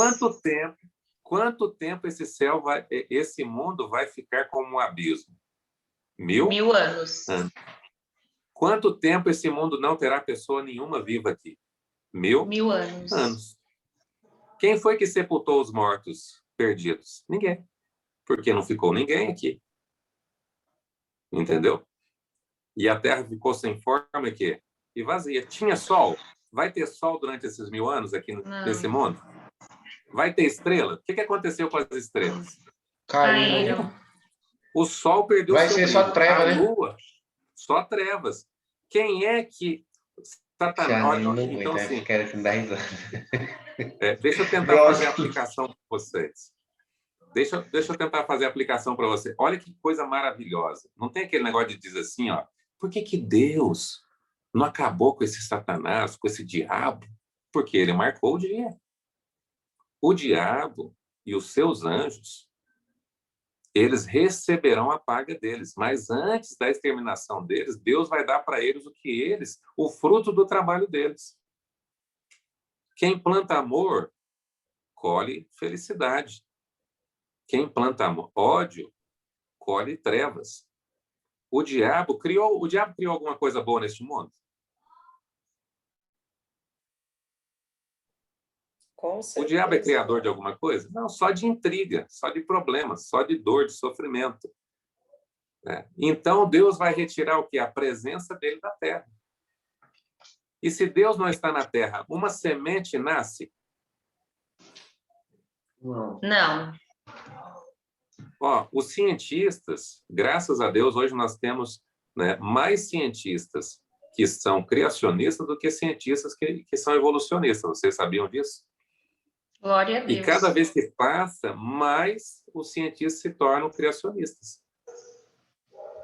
Quanto tempo esse mundo vai ficar como um abismo? 1000 anos. Quanto tempo esse mundo não terá pessoa nenhuma viva aqui? 1000 anos. Quem foi que sepultou os mortos perdidos? Ninguém. Porque não ficou ninguém aqui. Entendeu? E a terra ficou sem forma e vazia. Tinha sol? Vai ter sol durante esses 1000 anos aqui nesse mundo? Vai ter estrela? O que aconteceu com as estrelas? Caíram. O sol perdeu Vai seu ser brilho. só treva, A né? lua, só trevas. Quem é que... Satanás... Então, assim, Quero que me dá risada. deixa eu tentar fazer a aplicação para vocês. Deixa eu tentar fazer a aplicação para você. Olha que coisa maravilhosa. Não tem aquele negócio de dizer assim, ó, por que Deus não acabou com esse Satanás, com esse diabo? Porque ele marcou o dia. O diabo, e os seus anjos, eles receberão a paga deles. Mas antes da exterminação deles, Deus vai dar para eles o fruto do trabalho deles. Quem planta amor, colhe felicidade. Quem planta ódio, colhe trevas. O diabo criou alguma coisa boa neste mundo? Com O diabo é certeza. criador de alguma coisa? Não, só de intriga, só de problemas, só de dor, de sofrimento. Né? Então, Deus vai retirar o quê? A presença dele da terra. E se Deus não está na terra, uma semente nasce? Não. Ó, os cientistas, graças a Deus, hoje nós temos, né, mais cientistas que são criacionistas do que cientistas que são evolucionistas. Vocês sabiam disso? Glória a E Deus. cada vez que passa, mais os cientistas se tornam criacionistas.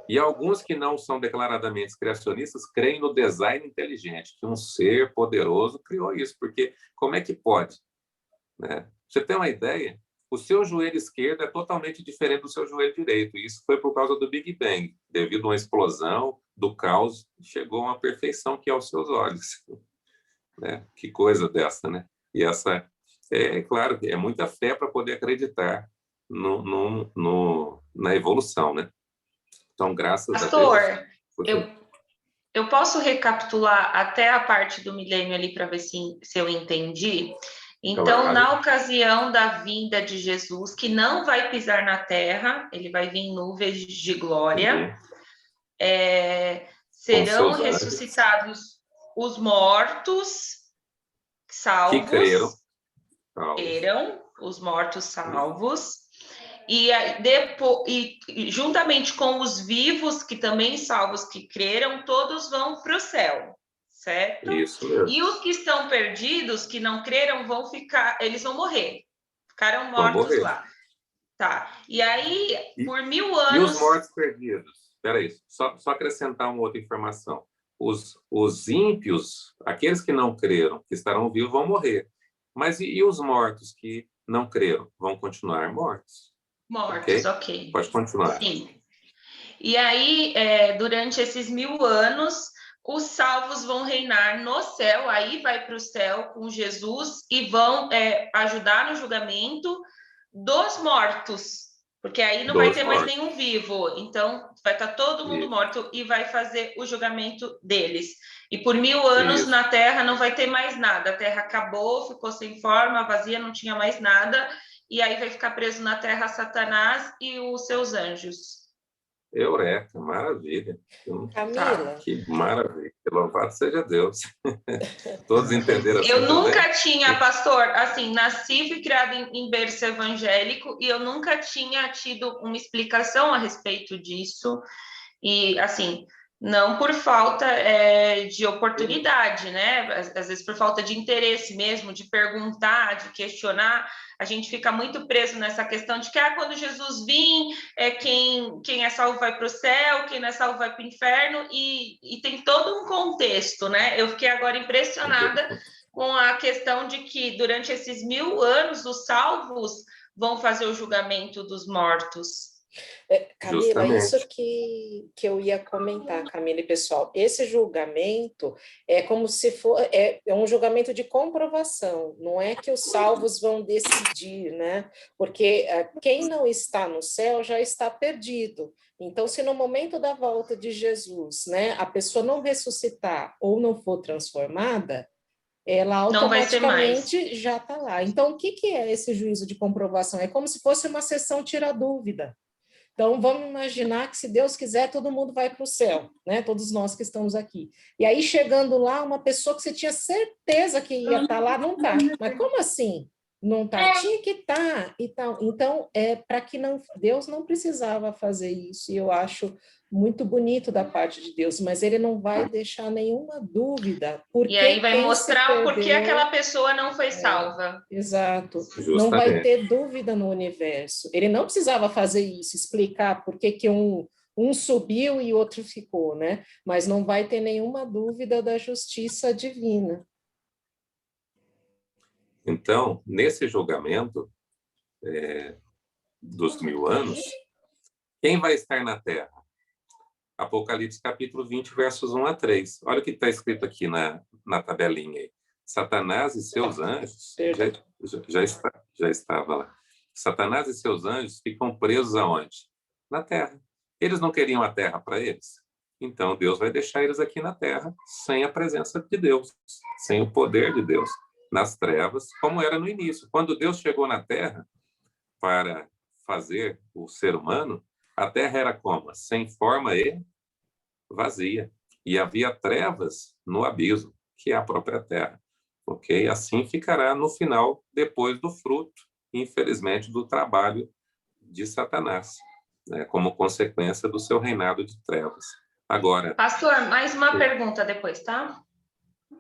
E alguns que não são declaradamente criacionistas creem no design inteligente, que um ser poderoso criou isso, porque como é que pode? Né? Você tem uma ideia? O seu joelho esquerdo é totalmente diferente do seu joelho direito. E isso foi por causa do Big Bang, devido a uma explosão do caos, chegou a uma perfeição que é aos seus olhos. Né? Que coisa dessa, né? E essa, claro, é muita fé para poder acreditar na evolução, né? Então, graças a Deus... Pastor, eu posso recapitular até a parte do milênio ali para ver se eu entendi? Então, Claro. na ocasião da vinda de Jesus, que não vai pisar na terra, ele vai vir em nuvens de glória, serão ressuscitados os mortos salvos, que creram. Os mortos salvos, e juntamente com os vivos, que também salvos, que creram, todos vão para o céu. Certo? Isso mesmo. E os que estão perdidos, que não creram, eles vão morrer. Ficaram mortos lá. Tá. E aí, por 1000 anos... E os mortos perdidos? Espera aí, só acrescentar uma outra informação. Os ímpios, aqueles que não creram, que estarão vivos, vão morrer. Mas e os mortos que não creram? Vão continuar mortos. Mortos, ok. Pode continuar. Sim. E aí, durante esses 1000 anos... os salvos vão reinar no céu, aí vai para o céu com Jesus e vão ajudar no julgamento dos mortos, porque aí não vai ter mais nenhum vivo, então vai estar todo mundo morto e vai fazer o julgamento deles. E por 1000 anos na Terra não vai ter mais nada, a Terra acabou, ficou sem forma, vazia, não tinha mais nada, e aí vai ficar preso na Terra Satanás e os seus anjos. Eureka, maravilha. Camila. Que maravilha. Louvado seja Deus. Todos entenderam assim. Eu nunca tinha, pastor, assim, nasci e fui criada em berço evangélico e eu nunca tinha tido uma explicação a respeito disso. E, assim, não por falta de oportunidade, né? Às vezes por falta de interesse mesmo, de perguntar, de questionar. A gente fica muito preso nessa questão de que quando Jesus vir, quem é salvo vai para o céu, quem não é salvo vai para o inferno, e tem todo um contexto, né? Eu fiquei agora impressionada com a questão de que durante esses 1000 anos os salvos vão fazer o julgamento dos mortos. Camila, Justamente. Isso que eu ia comentar, Camila e pessoal, esse julgamento é como se for, é um julgamento de comprovação, não é que os salvos vão decidir, né? Porque quem não está no céu já está perdido. Então, se no momento da volta de Jesus, né, a pessoa não ressuscitar ou não for transformada, ela automaticamente já está lá. Então, o que é esse juízo de comprovação? É como se fosse uma sessão tira-dúvida. Então, vamos imaginar que, se Deus quiser, todo mundo vai para o céu, né? Todos nós que estamos aqui. E aí, chegando lá, uma pessoa que você tinha certeza que ia estar lá, não está. Mas como assim? Não está? Tinha que estar. Então, para que Deus não precisava fazer isso. E eu acho muito bonito da parte de Deus, mas ele não vai deixar nenhuma dúvida. E aí vai mostrar o porquê aquela pessoa não foi salva. Exato. Justamente. Não vai ter dúvida no universo. Ele não precisava fazer isso, explicar por que um subiu e o outro ficou, né? Mas não vai ter nenhuma dúvida da justiça divina. Então, nesse julgamento, dos 1000 anos, quem vai estar na terra? Apocalipse capítulo 20, versos 1 a 3. Olha o que está escrito aqui na tabelinha aí. Satanás e seus anjos, já estava lá. Satanás e seus anjos ficam presos aonde? Na terra. Eles não queriam a terra para eles? Então Deus vai deixar eles aqui na terra sem a presença de Deus, sem o poder de Deus, nas trevas, como era no início. Quando Deus chegou na terra para fazer o ser humano, a terra era como? Sem forma e vazia. E havia trevas no abismo, que é a própria terra. Ok? Assim ficará no final, depois do fruto, infelizmente, do trabalho de Satanás, né? Como consequência do seu reinado de trevas. Agora... Pastor, mais uma pergunta depois, tá?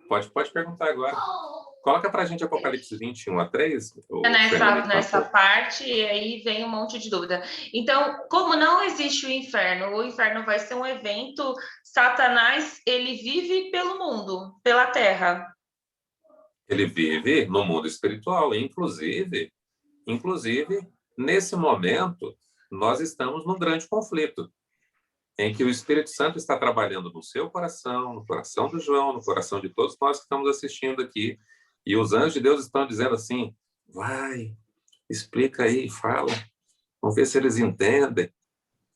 Pode perguntar agora. Coloca para a gente Apocalipse 21 a 3. Nessa parte, e aí vem um monte de dúvida. Então, como não existe o inferno vai ser um evento, Satanás, ele vive pelo mundo, pela terra. Ele vive no mundo espiritual, inclusive, nesse momento, nós estamos num grande conflito, em que o Espírito Santo está trabalhando no seu coração, no coração do João, no coração de todos nós que estamos assistindo aqui. E os anjos de Deus estão dizendo assim, vai, explica aí, fala, vamos ver se eles entendem.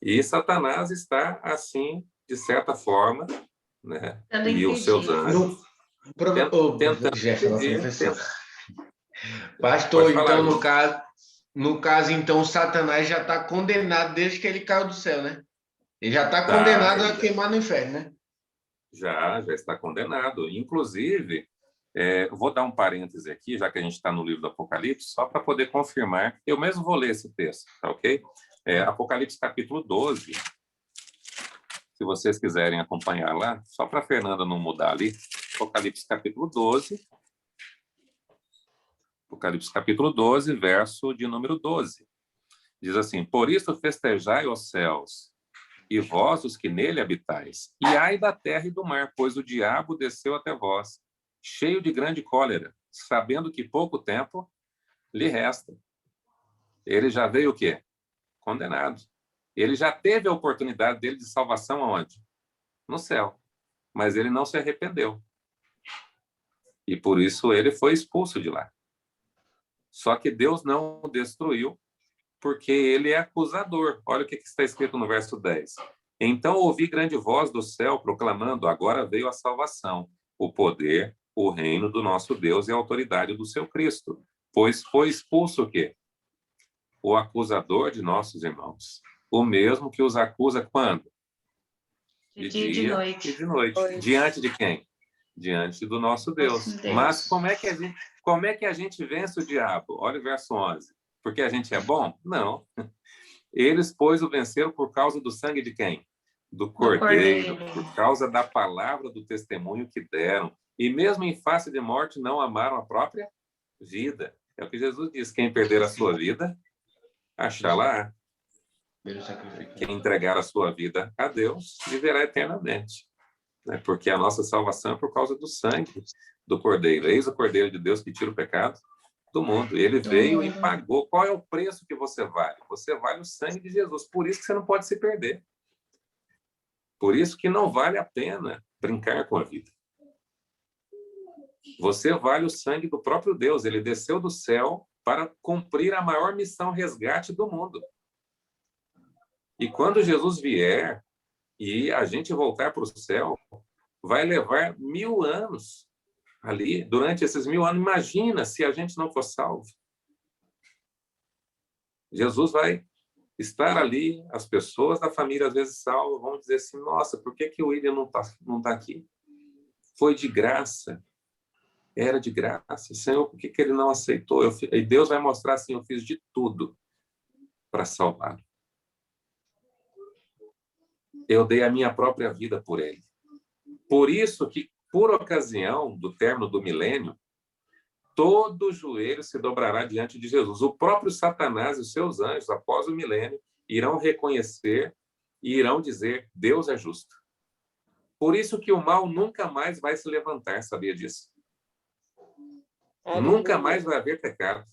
E Satanás está, assim, de certa forma, né? E os seus anjos tentando. Pastor, então, no caso, então, Satanás já está condenado desde que ele caiu do céu, né? Ele já está condenado a queimar no inferno, né? Já está condenado. Inclusive, vou dar um parêntese aqui, já que a gente está no livro do Apocalipse, só para poder confirmar. Eu mesmo vou ler esse texto, tá ok? Apocalipse capítulo 12. Se vocês quiserem acompanhar lá, só para a Fernanda não mudar ali. Apocalipse capítulo 12. Apocalipse capítulo 12, verso de número 12. Diz assim, por isso festejai os céus, e vós os que nele habitais, e ai da terra e do mar, pois o diabo desceu até vós, cheio de grande cólera, sabendo que pouco tempo lhe resta. Ele já veio o quê? Condenado. Ele já teve a oportunidade dele de salvação aonde? No céu. Mas ele não se arrependeu. E por isso ele foi expulso de lá. Só que Deus não o destruiu, porque ele é acusador. Olha o que está escrito no verso 10. Então ouvi grande voz do céu proclamando, agora veio a salvação, o poder, o reino do nosso Deus e a autoridade do seu Cristo. Pois foi expulso o quê? O acusador de nossos irmãos. O mesmo que os acusa quando? De dia e de noite. E de noite. Diante de quem? Diante do nosso Deus. Mas como é que a gente vence o diabo? Olha o verso 11. Porque a gente é bom? Não. Eles, pois, o venceram por causa do sangue de quem? Do Cordeiro, por causa da palavra do testemunho que deram. E mesmo em face de morte, não amaram a própria vida. É o que Jesus diz. Quem perder a sua vida, achá-la. Quem entregar a sua vida a Deus, viverá eternamente. Porque a nossa salvação é por causa do sangue do Cordeiro. Eis o Cordeiro de Deus que tira o pecado do mundo. Ele veio e pagou. Qual é o preço que você vale? Você vale o sangue de Jesus. Por isso que você não pode se perder. Por isso que não vale a pena brincar com a vida. Você vale o sangue do próprio Deus. Ele desceu do céu para cumprir a maior missão resgate do mundo. E quando Jesus vier e a gente voltar para o céu, vai levar 1000 anos ali. Durante esses 1000 anos, imagina se a gente não for salvo. Jesus vai estar ali, as pessoas da família, às vezes salvas, vão dizer assim, nossa, por que o William não tá aqui? Foi de graça. Era de graça. Senhor, por que ele não aceitou? E Deus vai mostrar assim, eu fiz de tudo para salvá-lo. Eu dei a minha própria vida por ele. Por isso que, por ocasião do término do milênio, todo joelho se dobrará diante de Jesus. O próprio Satanás e os seus anjos, após o milênio, irão reconhecer e irão dizer, Deus é justo. Por isso que o mal nunca mais vai se levantar, sabia disso? Nunca mais vai haver pecado.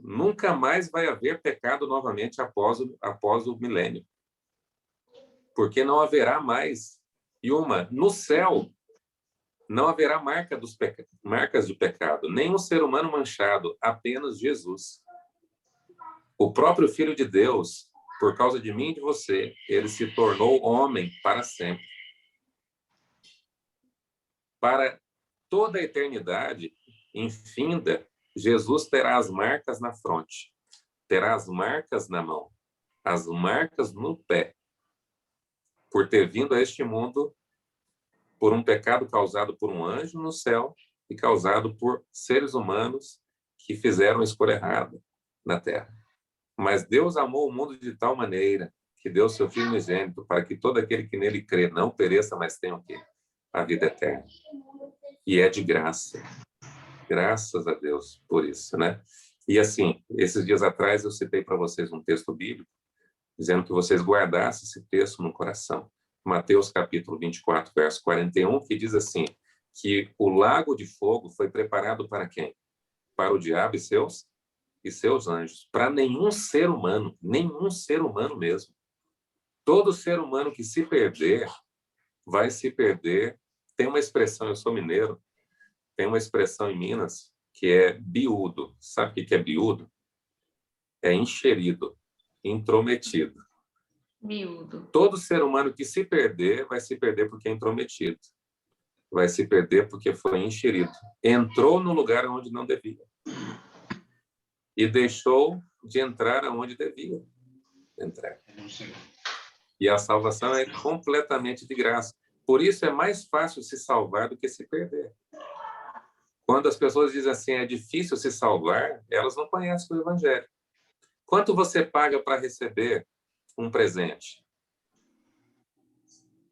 Nunca mais vai haver pecado novamente após o milênio. Porque não haverá mais. E no céu, não haverá marcas de pecado. Nenhum ser humano manchado, apenas Jesus. O próprio Filho de Deus, por causa de mim e de você, ele se tornou homem para sempre. Para toda a eternidade, infinda, Jesus terá as marcas na fronte, terá as marcas na mão, as marcas no pé, por ter vindo a este mundo por um pecado causado por um anjo no céu e causado por seres humanos que fizeram a escolha errada na terra. Mas Deus amou o mundo de tal maneira que deu seu Filho unigênito para que todo aquele que nele crê não pereça, mas tenha o quê? A vida eterna. E é de graça. Graças a Deus por isso, né? E assim, esses dias atrás eu citei para vocês um texto bíblico, dizendo que vocês guardassem esse texto no coração. Mateus capítulo 24, verso 41, que diz assim, que o lago de fogo foi preparado para quem? Para o diabo e seus anjos. Para nenhum ser humano mesmo. Todo ser humano que se perder, vai se perder. Tem uma expressão, eu sou mineiro, tem uma expressão em Minas que é biúdo. Sabe o que é biúdo? É encherido, intrometido. Miúdo. Todo ser humano que se perder, vai se perder porque é intrometido. Vai se perder porque foi encherido. Entrou no lugar onde não devia. E deixou de entrar aonde devia entrar. E a salvação é completamente de graça. Por isso é mais fácil se salvar do que se perder. Quando as pessoas dizem assim, é difícil se salvar, elas não conhecem o Evangelho. Quanto você paga para receber um presente?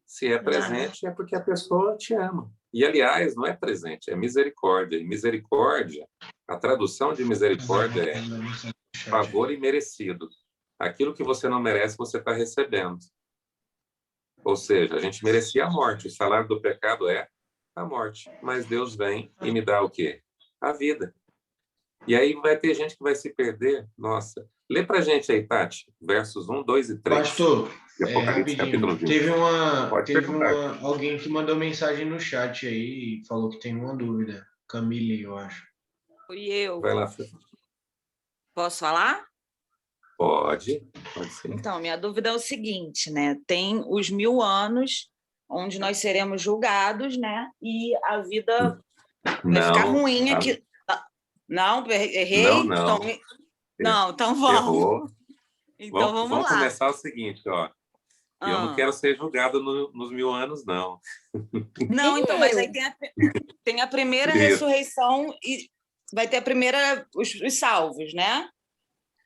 Se é presente, é porque a pessoa te ama. E, aliás, não é presente, é misericórdia. E misericórdia, a tradução de misericórdia é favor imerecido. Aquilo que você não merece, você está recebendo. Ou seja, a gente merecia a morte. O salário do pecado é a morte. Mas Deus vem e me dá o quê? A vida. E aí vai ter gente que vai se perder. Nossa. Lê pra gente aí, Tati, versos 1, 2 e 3. Pastor, de Apocalipse, capítulo rapidinho. 20. Teve alguém que mandou mensagem no chat aí e falou que tem uma dúvida. Camille, eu acho. Fui eu. Vai lá, Fê. Posso falar? Pode sim. Então, minha dúvida é o seguinte, né? Tem os 1000 anos onde nós seremos julgados, né? E a vida vai ficar ruim aqui. Não, errei? Não. Não, então vamos. Errou. Então vamos lá. Começar o seguinte, ó. Eu não quero ser julgado nos 1000 anos, não. Não, então, mas aí tem a primeira ressurreição e vai ter a primeira, os salvos, né?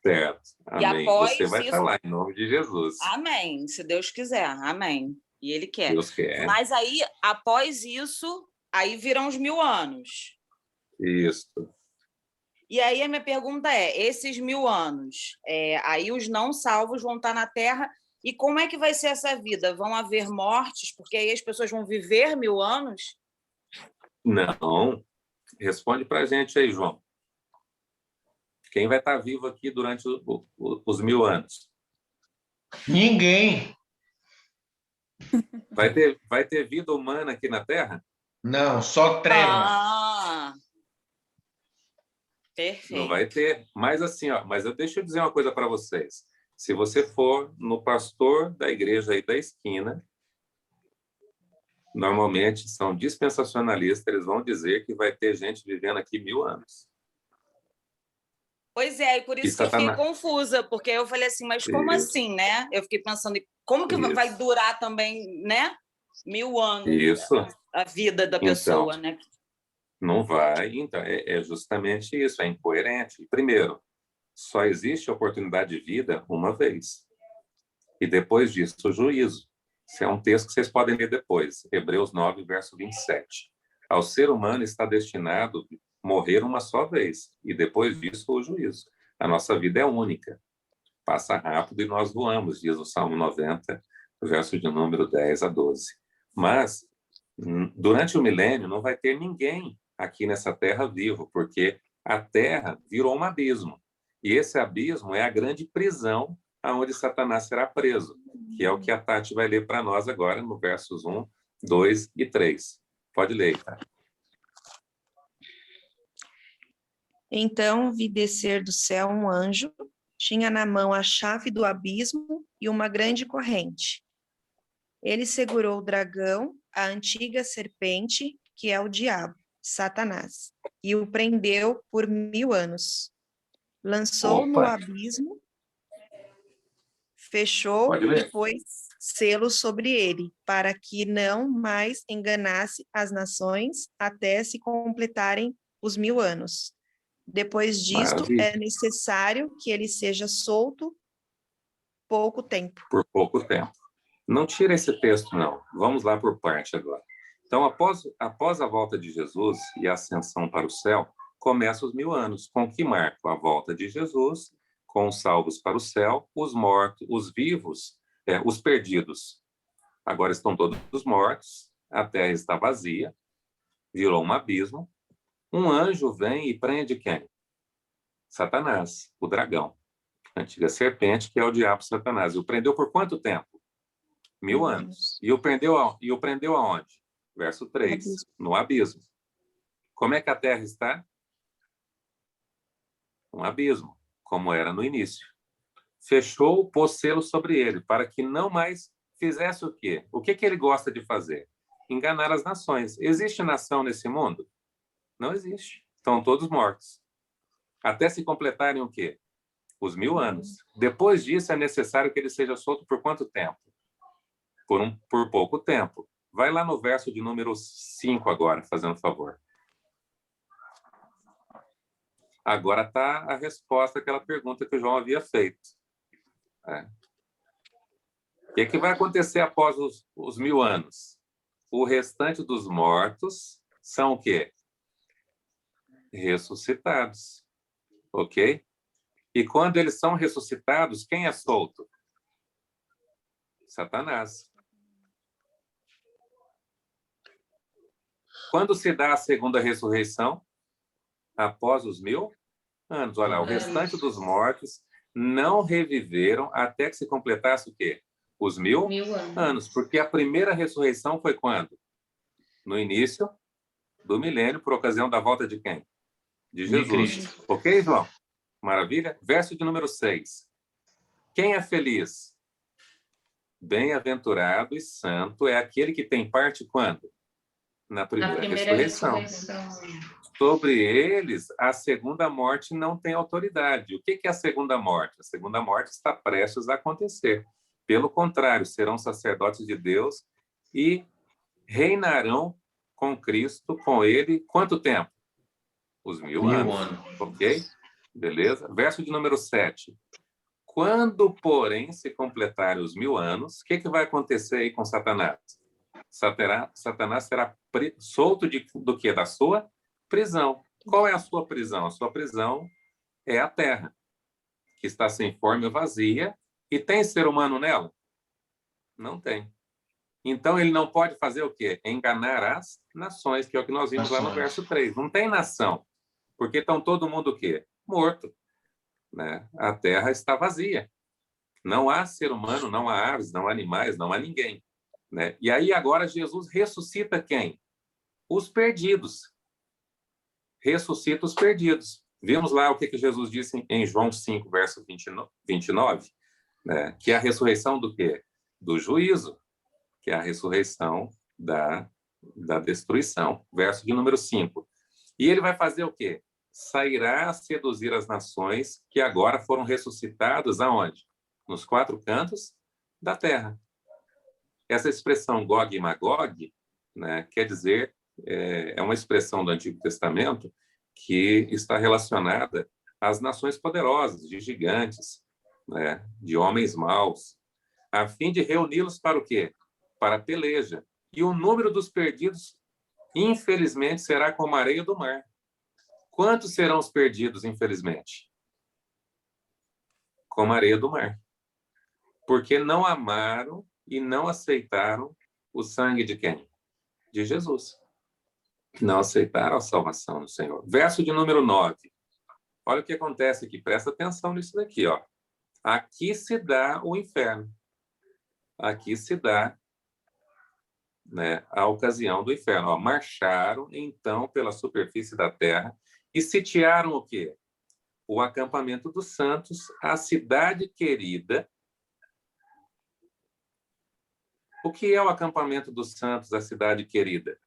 Certo. Amém. E após você vai estar lá, em nome de Jesus. Amém, se Deus quiser. Amém. E Ele quer. Deus quer. Mas aí, após isso, aí virão os 1000 anos. Isso. E aí a minha pergunta é, esses 1000 anos, aí os não salvos vão estar na Terra, e como é que vai ser essa vida? Vão haver mortes? Porque aí as pessoas vão viver 1000 anos? Não. Responde para a gente aí, João. Quem vai estar vivo aqui durante os 1000 anos? Ninguém. Vai ter vida humana aqui na Terra? Não, só trevas. Ah, perfeito. Não vai ter. Mas assim, ó, deixa eu dizer uma coisa para vocês. Se você for no pastor da igreja aí da esquina, normalmente são dispensacionalistas, eles vão dizer que vai ter gente vivendo aqui 1000 anos. Pois é, e por isso que eu fiquei confusa, porque eu falei assim, mas como assim, né? Eu fiquei pensando, como que vai durar também, né? 1000 anos a vida da pessoa, né? Não vai, então, é justamente isso, é incoerente. Primeiro, só existe oportunidade de vida uma vez. E depois disso, o juízo. Esse é um texto que vocês podem ler depois, Hebreus 9, verso 27. Ao ser humano está destinado a morrer uma só vez, e depois disso, o juízo. A nossa vida é única. Passa rápido e nós voamos, diz o Salmo 90, verso de número 10 a 12. Mas, durante o milênio, não vai ter ninguém aqui nessa terra vivo, porque a terra virou um abismo. E esse abismo é a grande prisão aonde Satanás será preso, que é o que a Tati vai ler para nós agora, no versos 1, 2 e 3. Pode ler, tá? Então vi descer do céu um anjo, tinha na mão a chave do abismo e uma grande corrente. Ele segurou o dragão, a antiga serpente, que é o diabo, Satanás, e o prendeu por 1000 anos. Lançou no Opa. abismo, fechou Pode ler. e pôs selo sobre ele, para que não mais enganasse as nações até se completarem os 1000 anos. Depois disto, Maravilha. é necessário que ele seja solto pouco tempo. Por pouco tempo. Não tira esse texto, não. Vamos lá por parte agora. Então, após a volta de Jesus e a ascensão para o céu, começam os 1000 anos, com que marcam a volta de Jesus, com os salvos para o céu, os mortos, os vivos, os perdidos. Agora estão todos mortos, a terra está vazia, virou um abismo. Um anjo vem e prende quem? Satanás, o dragão, a antiga serpente, que é o diabo Satanás. E o prendeu por quanto tempo? 1000 anos. E o prendeu aonde? Verso 3, no abismo. Como é que a terra está? Um abismo, como era no início. Fechou, pôs selo sobre ele, para que não mais fizesse o quê? O que ele gosta de fazer? Enganar as nações. Existe nação nesse mundo? Não existe. Estão todos mortos. Até se completarem o quê? Os 1000 anos. Depois disso, é necessário que ele seja solto por quanto tempo? Por pouco tempo. Vai lá no verso de número 5 agora, fazendo favor. Agora está a resposta àquela pergunta que o João havia feito. O que vai acontecer após os 1000 anos? O restante dos mortos são o quê? Ressuscitados. Ok? E quando eles são ressuscitados, quem é solto? Satanás. Quando se dá a segunda ressurreição? Após os 1000 anos. Olha, o restante dos mortos não reviveram até que se completasse o quê? Os 1000 anos. Porque a primeira ressurreição foi quando? No início do milênio, por ocasião da volta de quem? De Jesus. Ok, João? Maravilha? Verso de número 6. Quem é feliz? Bem-aventurado e santo é aquele que tem parte quando? Na primeira ressurreição. Sobre eles, a segunda morte não tem autoridade. O que é a segunda morte? A segunda morte está prestes a acontecer. Pelo contrário, serão sacerdotes de Deus e reinarão com Cristo, com ele, quanto tempo? Os 1000 anos. Ok? Beleza? Verso de número 7. Quando, porém, se completarem os 1000 anos, o que vai acontecer aí com Satanás? Satanás será solto do quê? Da sua prisão. Qual é a sua prisão? A sua prisão é a terra, que está sem forma e vazia. E tem ser humano nela? Não tem. Então, ele não pode fazer o quê? Enganar as nações, que é o que nós vimos lá no verso 3. Não tem nação, porque estão todo mundo o quê? Morto. Né? A terra está vazia. Não há ser humano, não há aves, não há animais, não há ninguém. Né? E aí, agora, Jesus ressuscita quem? Os perdidos. Ressuscita os perdidos. Vimos lá o que Jesus disse em João 5, verso 29, né? Que é a ressurreição do quê? Do juízo, que é a ressurreição da destruição. Verso de número 5. E ele vai fazer o quê? Sairá a seduzir as nações que agora foram ressuscitadas aonde? Nos 4 cantos da terra. Essa expressão Gog e Magog, né, quer dizer, é uma expressão do Antigo Testamento que está relacionada às nações poderosas, de gigantes, né, de homens maus, a fim de reuni-los para o quê? Para a peleja. E o número dos perdidos, infelizmente, será como a areia do mar. Quantos serão os perdidos, infelizmente? Como a areia do mar. Porque não amaram e não aceitaram o sangue de quem? De Jesus. Não aceitaram a salvação do Senhor. Verso de número 9. Olha o que acontece aqui, presta atenção nisso daqui, ó. Aqui se dá o inferno. Aqui se dá, né, a ocasião do inferno. Ó, marcharam, então, pela superfície da terra e sitiaram o quê? O acampamento dos santos, a cidade querida. O que é o acampamento dos santos, a cidade querida?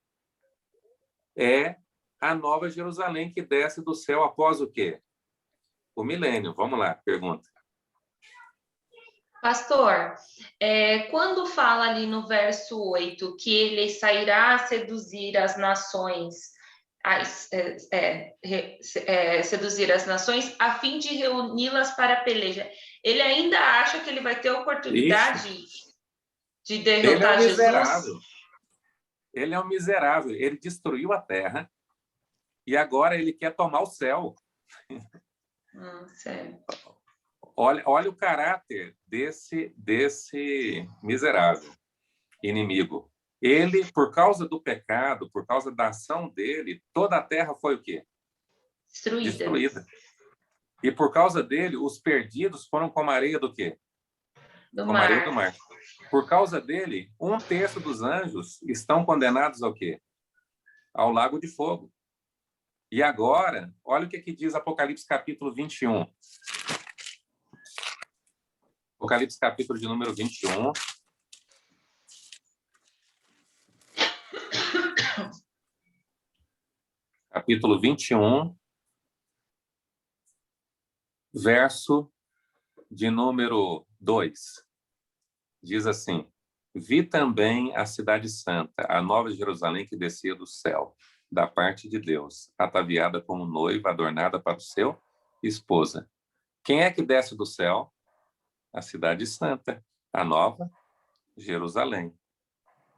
É a Nova Jerusalém que desce do céu após o quê? O milênio. Vamos lá, pergunta. Pastor, quando fala ali no verso 8 que ele sairá a seduzir as nações, seduzir as nações a fim de reuni-las para a peleja, ele ainda acha que ele vai ter a oportunidade de derrotar Jesus? Ele é um miserável. Ele destruiu a terra e agora ele quer tomar o céu. Sério. Olha o caráter desse miserável inimigo. Ele, por causa do pecado, por causa da ação dele, toda a terra foi o quê? Destruída. E por causa dele, os perdidos foram como a areia do quê? Como a areia do mar. Por causa dele, 1/3 dos anjos estão condenados ao quê? Ao lago de fogo. E agora, olha o que diz Apocalipse capítulo 21. Apocalipse capítulo de número 21. Capítulo 21, verso de número 2. Diz assim: vi também a cidade santa, a nova Jerusalém que descia do céu, da parte de Deus, ataviada como noiva, adornada para o seu esposa. Quem é que desce do céu? A cidade santa, a nova Jerusalém.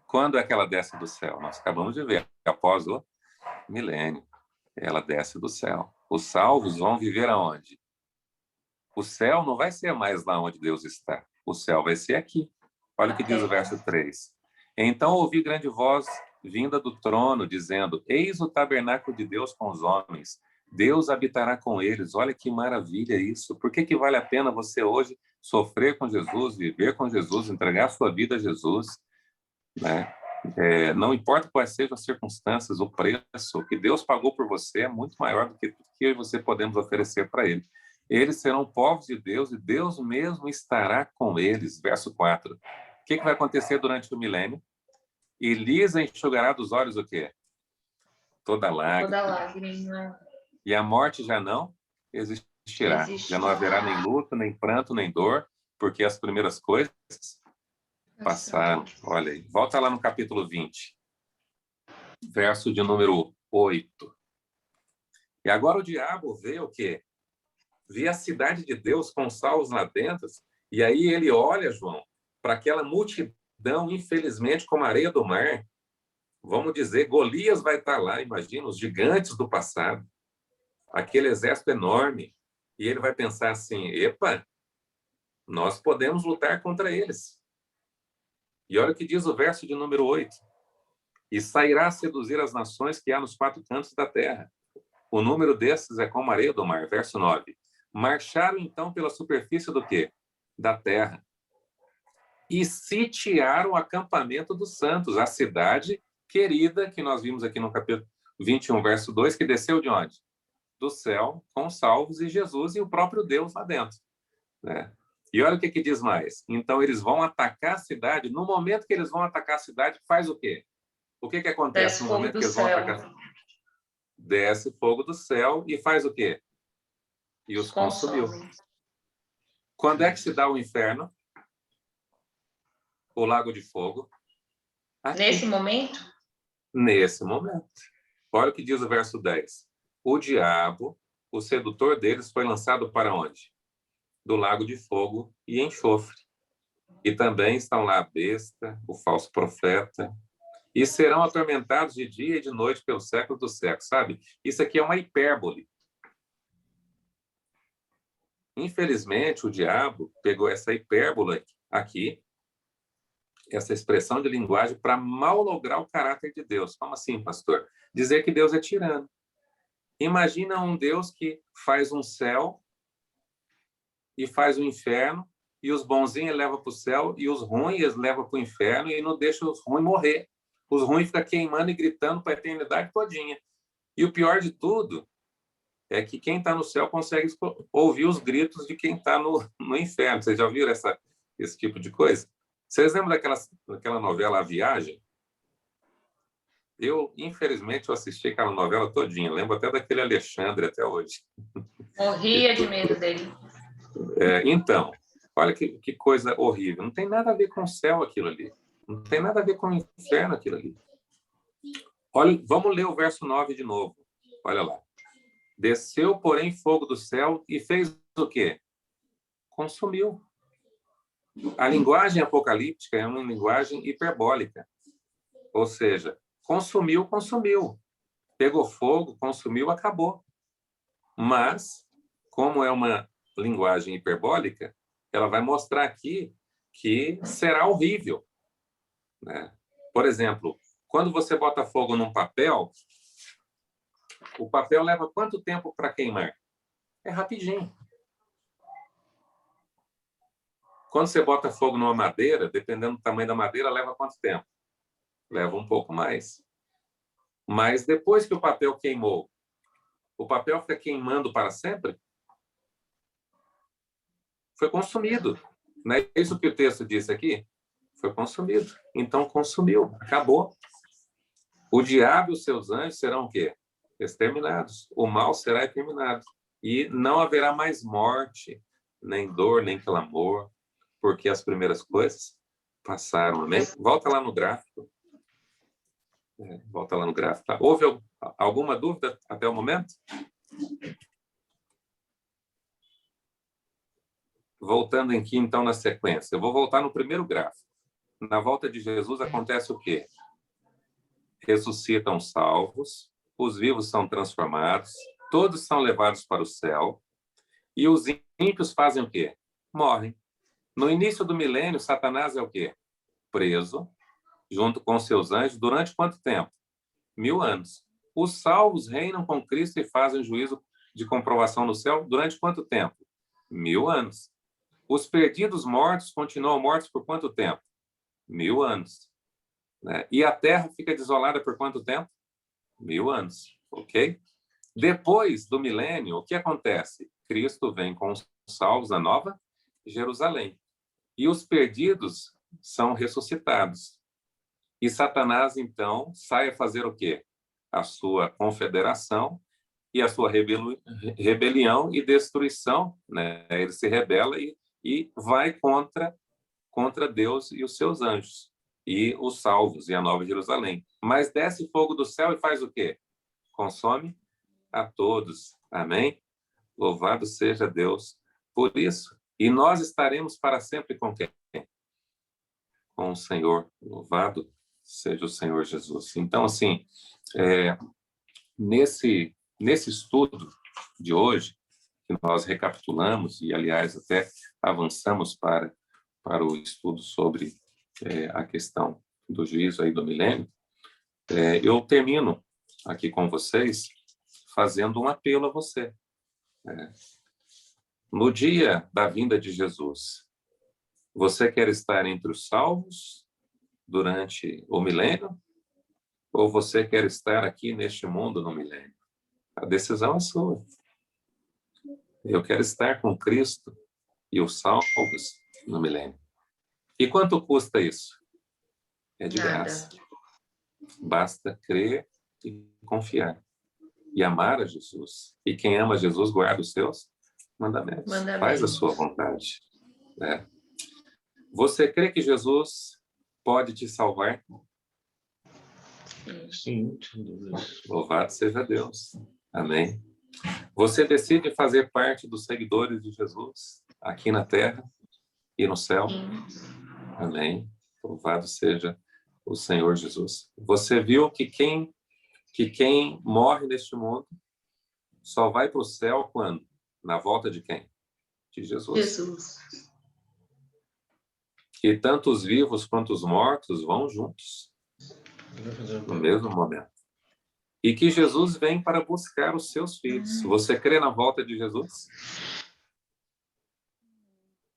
Quando é que ela desce do céu? Nós acabamos de ver, após o milênio. Ela desce do céu. Os salvos vão viver aonde? O céu não vai ser mais lá onde Deus está. O céu vai ser aqui. Olha o que diz o verso 3. Então ouvi grande voz vinda do trono, dizendo: eis o tabernáculo de Deus com os homens. Deus habitará com eles. Olha que maravilha isso. Por que vale a pena você hoje sofrer com Jesus, viver com Jesus, entregar sua vida a Jesus, né? Não importa quais sejam as circunstâncias, o preço, o que Deus pagou por você é muito maior do que o que você podemos oferecer para Ele. Eles serão povos de Deus e Deus mesmo estará com eles. Verso 4. O que vai acontecer durante o milênio? E lhes enxugará dos olhos o quê? Toda lágrima. E a morte já não existirá. Já não haverá nem luto, nem pranto, nem dor, porque as primeiras coisas passaram. Olha aí. Volta lá no capítulo 20, verso de número 8. E agora o diabo vê o quê? Vê a cidade de Deus com salvos lá dentro, e aí ele olha, João, para aquela multidão, infelizmente, como a areia do mar. Vamos dizer, Golias vai estar lá, imagina, os gigantes do passado, aquele exército enorme, e ele vai pensar assim: epa, nós podemos lutar contra eles. E olha o que diz o verso de número 8. E sairá a seduzir as nações que há nos 4 cantos da terra. O número desses é como a areia do mar. Verso 9. Marcharam então pela superfície do quê? Da terra. E sitiaram o acampamento dos santos, a cidade querida, que nós vimos aqui no capítulo 21, verso 2, que desceu de onde? Do céu, com os salvos e Jesus e o próprio Deus lá dentro, né? E olha o que diz mais. Então, eles vão atacar a cidade. No momento que eles vão atacar a cidade, faz o quê? O que acontece no momento que eles vão atacar? Desce fogo do céu e faz o quê? E os consumiu. Quando é que se dá o inferno? O lago de fogo? Aqui. Nesse momento? Nesse momento. Olha o que diz o verso 10. O diabo, o sedutor deles, foi lançado para onde? Do lago de fogo e enxofre. E também estão lá a besta, o falso profeta, e serão atormentados de dia e de noite pelo século dos séculos, sabe? Isso aqui é uma hipérbole. Infelizmente, o diabo pegou essa hipérbole aqui, essa expressão de linguagem, para malograr o caráter de Deus. Como assim, pastor? Dizer que Deus é tirano. Imagina um Deus que faz um céu e faz um inferno, e os bonzinhos ele leva para o céu, e os ruins ele leva para o inferno, e não deixa os ruins morrer. Os ruins ficam queimando e gritando para a eternidade todinha. E o pior de tudo é que quem está no céu consegue ouvir os gritos de quem está no inferno. Vocês já viram esse tipo de coisa? Vocês lembram daquela novela A Viagem? Eu, infelizmente, eu assisti aquela novela todinha. Lembro até daquele Alexandre até hoje. Morria de medo dele. Então, olha que coisa horrível. Não tem nada a ver com o céu aquilo ali. Não tem nada a ver com o inferno aquilo ali. Olha, vamos ler o verso 9 de novo. Olha lá. Desceu, porém, fogo do céu e fez o quê? Consumiu. A linguagem apocalíptica é uma linguagem hiperbólica. Ou seja, consumiu. Pegou fogo, consumiu, acabou. Mas, como é uma linguagem hiperbólica, ela vai mostrar aqui que será horrível, né? Por exemplo, quando você bota fogo num papel, o papel leva quanto tempo para queimar? É rapidinho. Quando você bota fogo numa madeira, dependendo do tamanho da madeira, leva quanto tempo? Leva um pouco mais. Mas depois que o papel queimou, o papel fica queimando para sempre? Foi consumido. Não é isso que o texto diz aqui? Foi consumido. Então, consumiu. Acabou. O diabo e os seus anjos serão o quê? Exterminados. O mal será exterminado. E não haverá mais morte, nem dor, nem clamor, porque as primeiras coisas passaram. Amém? Volta lá no gráfico. Volta lá no gráfico. Tá? Houve alguma dúvida até o momento? Voltando aqui, então, na sequência. Eu vou voltar no primeiro gráfico. Na volta de Jesus acontece o quê? Ressuscitam os salvos, os vivos são transformados, todos são levados para o céu, e os ímpios fazem o quê? Morrem. No início do milênio, Satanás é o quê? Preso, junto com seus anjos, durante quanto tempo? 1000 anos. Os salvos reinam com Cristo e fazem juízo de comprovação no céu durante quanto tempo? 1000 anos. Os perdidos mortos continuam mortos por quanto tempo? 1000 anos. Né? E a terra fica desolada por quanto tempo? 1000 anos. Ok? Depois do milênio, o que acontece? Cristo vem com os salvos na Nova Jerusalém. E os perdidos são ressuscitados. E Satanás, então, sai a fazer o quê? A sua confederação e a sua rebelião e destruição. Né? Ele se rebela e vai contra Deus e os seus anjos, e os salvos, e a Nova Jerusalém. Mas desce fogo do céu e faz o quê? Consome a todos. Amém? Louvado seja Deus por isso. E nós estaremos para sempre com quem? Com o Senhor. Louvado seja o Senhor Jesus. Então, assim, nesse estudo de hoje, que nós recapitulamos, e, aliás, até avançamos para o estudo sobre a questão do juízo aí do milênio, eu termino aqui com vocês fazendo um apelo a você. No dia da vinda de Jesus, você quer estar entre os salvos durante o milênio, ou você quer estar aqui neste mundo no milênio? A decisão é sua. Eu quero estar com Cristo e os salvos no milênio. E quanto custa isso? É de graça. Basta crer e confiar. E amar a Jesus. E quem ama Jesus guarda os seus mandamentos. Faz a sua vontade. Né? Você crê que Jesus pode te salvar? Sim, sem dúvida. Louvado seja Deus. Amém. Você decide fazer parte dos seguidores de Jesus aqui na terra e no céu? Amém. Louvado seja o Senhor Jesus. Você viu que quem morre neste mundo só vai para o céu quando? Na volta de quem? De Jesus. E tanto os vivos quanto os mortos vão juntos no mesmo momento. e que Jesus vem para buscar os seus filhos. Você crê na volta de Jesus?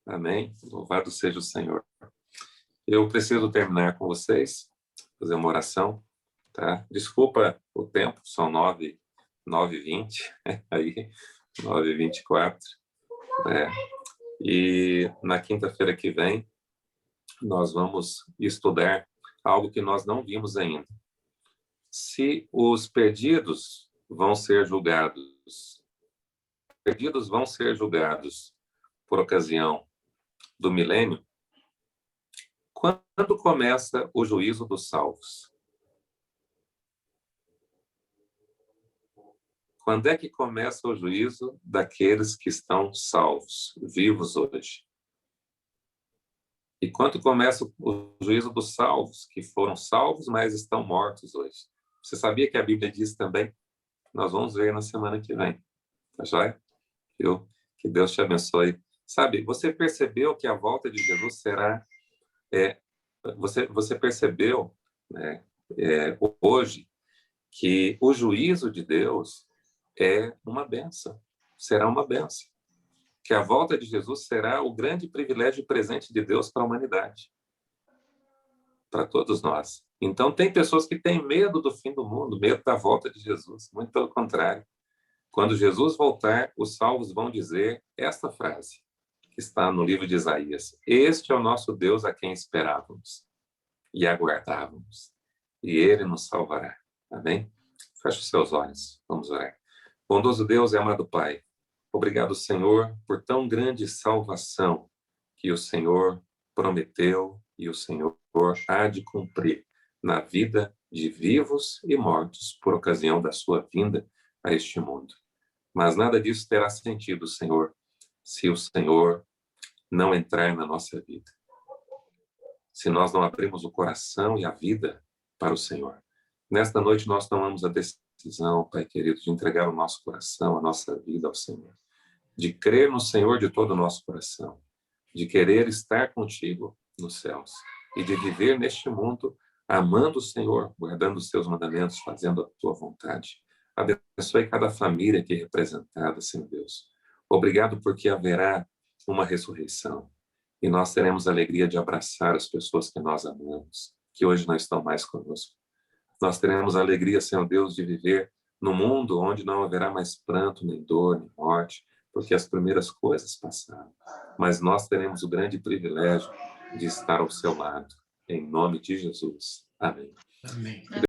Amém? Louvado seja o Senhor. Eu preciso terminar com vocês, fazer uma oração, tá? Desculpa o tempo, são 9h20, aí, 9h24. E na quinta-feira que vem, nós vamos estudar algo que nós não vimos ainda. Se os perdidos vão ser julgados, por ocasião do milênio, quando começa o juízo dos salvos? Quando é que começa o juízo daqueles que estão salvos, vivos hoje? E quando começa o juízo dos salvos, que foram salvos, mas estão mortos hoje? Você sabia que a Bíblia diz também? Nós vamos ver na semana que vem. Tá joia? Que Deus te abençoe. Sabe, você percebeu que a volta de Jesus será... Você percebeu, né, hoje, que o juízo de Deus é uma bênção. Será uma bênção. Que a volta de Jesus será o grande privilégio e presente de Deus para a humanidade. Para todos nós. Então, tem pessoas que têm medo do fim do mundo, medo da volta de Jesus. Muito pelo contrário. Quando Jesus voltar, os salvos vão dizer esta frase, que está no livro de Isaías: este é o nosso Deus a quem esperávamos e aguardávamos, e Ele nos salvará. Amém? Feche os seus olhos. Vamos orar. Bondoso Deus e amado Pai, obrigado, Senhor, por tão grande salvação que o Senhor prometeu e o Senhor há de cumprir na vida de vivos e mortos por ocasião da sua vinda a este mundo. Mas nada disso terá sentido, Senhor, se o Senhor não entrar na nossa vida. Se nós não abrimos o coração e a vida para o Senhor. Nesta noite nós tomamos a decisão, Pai querido, de entregar o nosso coração, a nossa vida ao Senhor. De crer no Senhor de todo o nosso coração. De querer estar contigo nos céus. E de viver neste mundo amando o Senhor, guardando os seus mandamentos, fazendo a tua vontade. Abençoe cada família aqui representada, Senhor Deus. Obrigado porque haverá uma ressurreição. E nós teremos a alegria de abraçar as pessoas que nós amamos, que hoje não estão mais conosco. Nós teremos a alegria, Senhor Deus, de viver num mundo onde não haverá mais pranto, nem dor, nem morte, porque as primeiras coisas passaram. Mas nós teremos o grande privilégio de estar ao seu lado. Em nome de Jesus. Amém. Amém.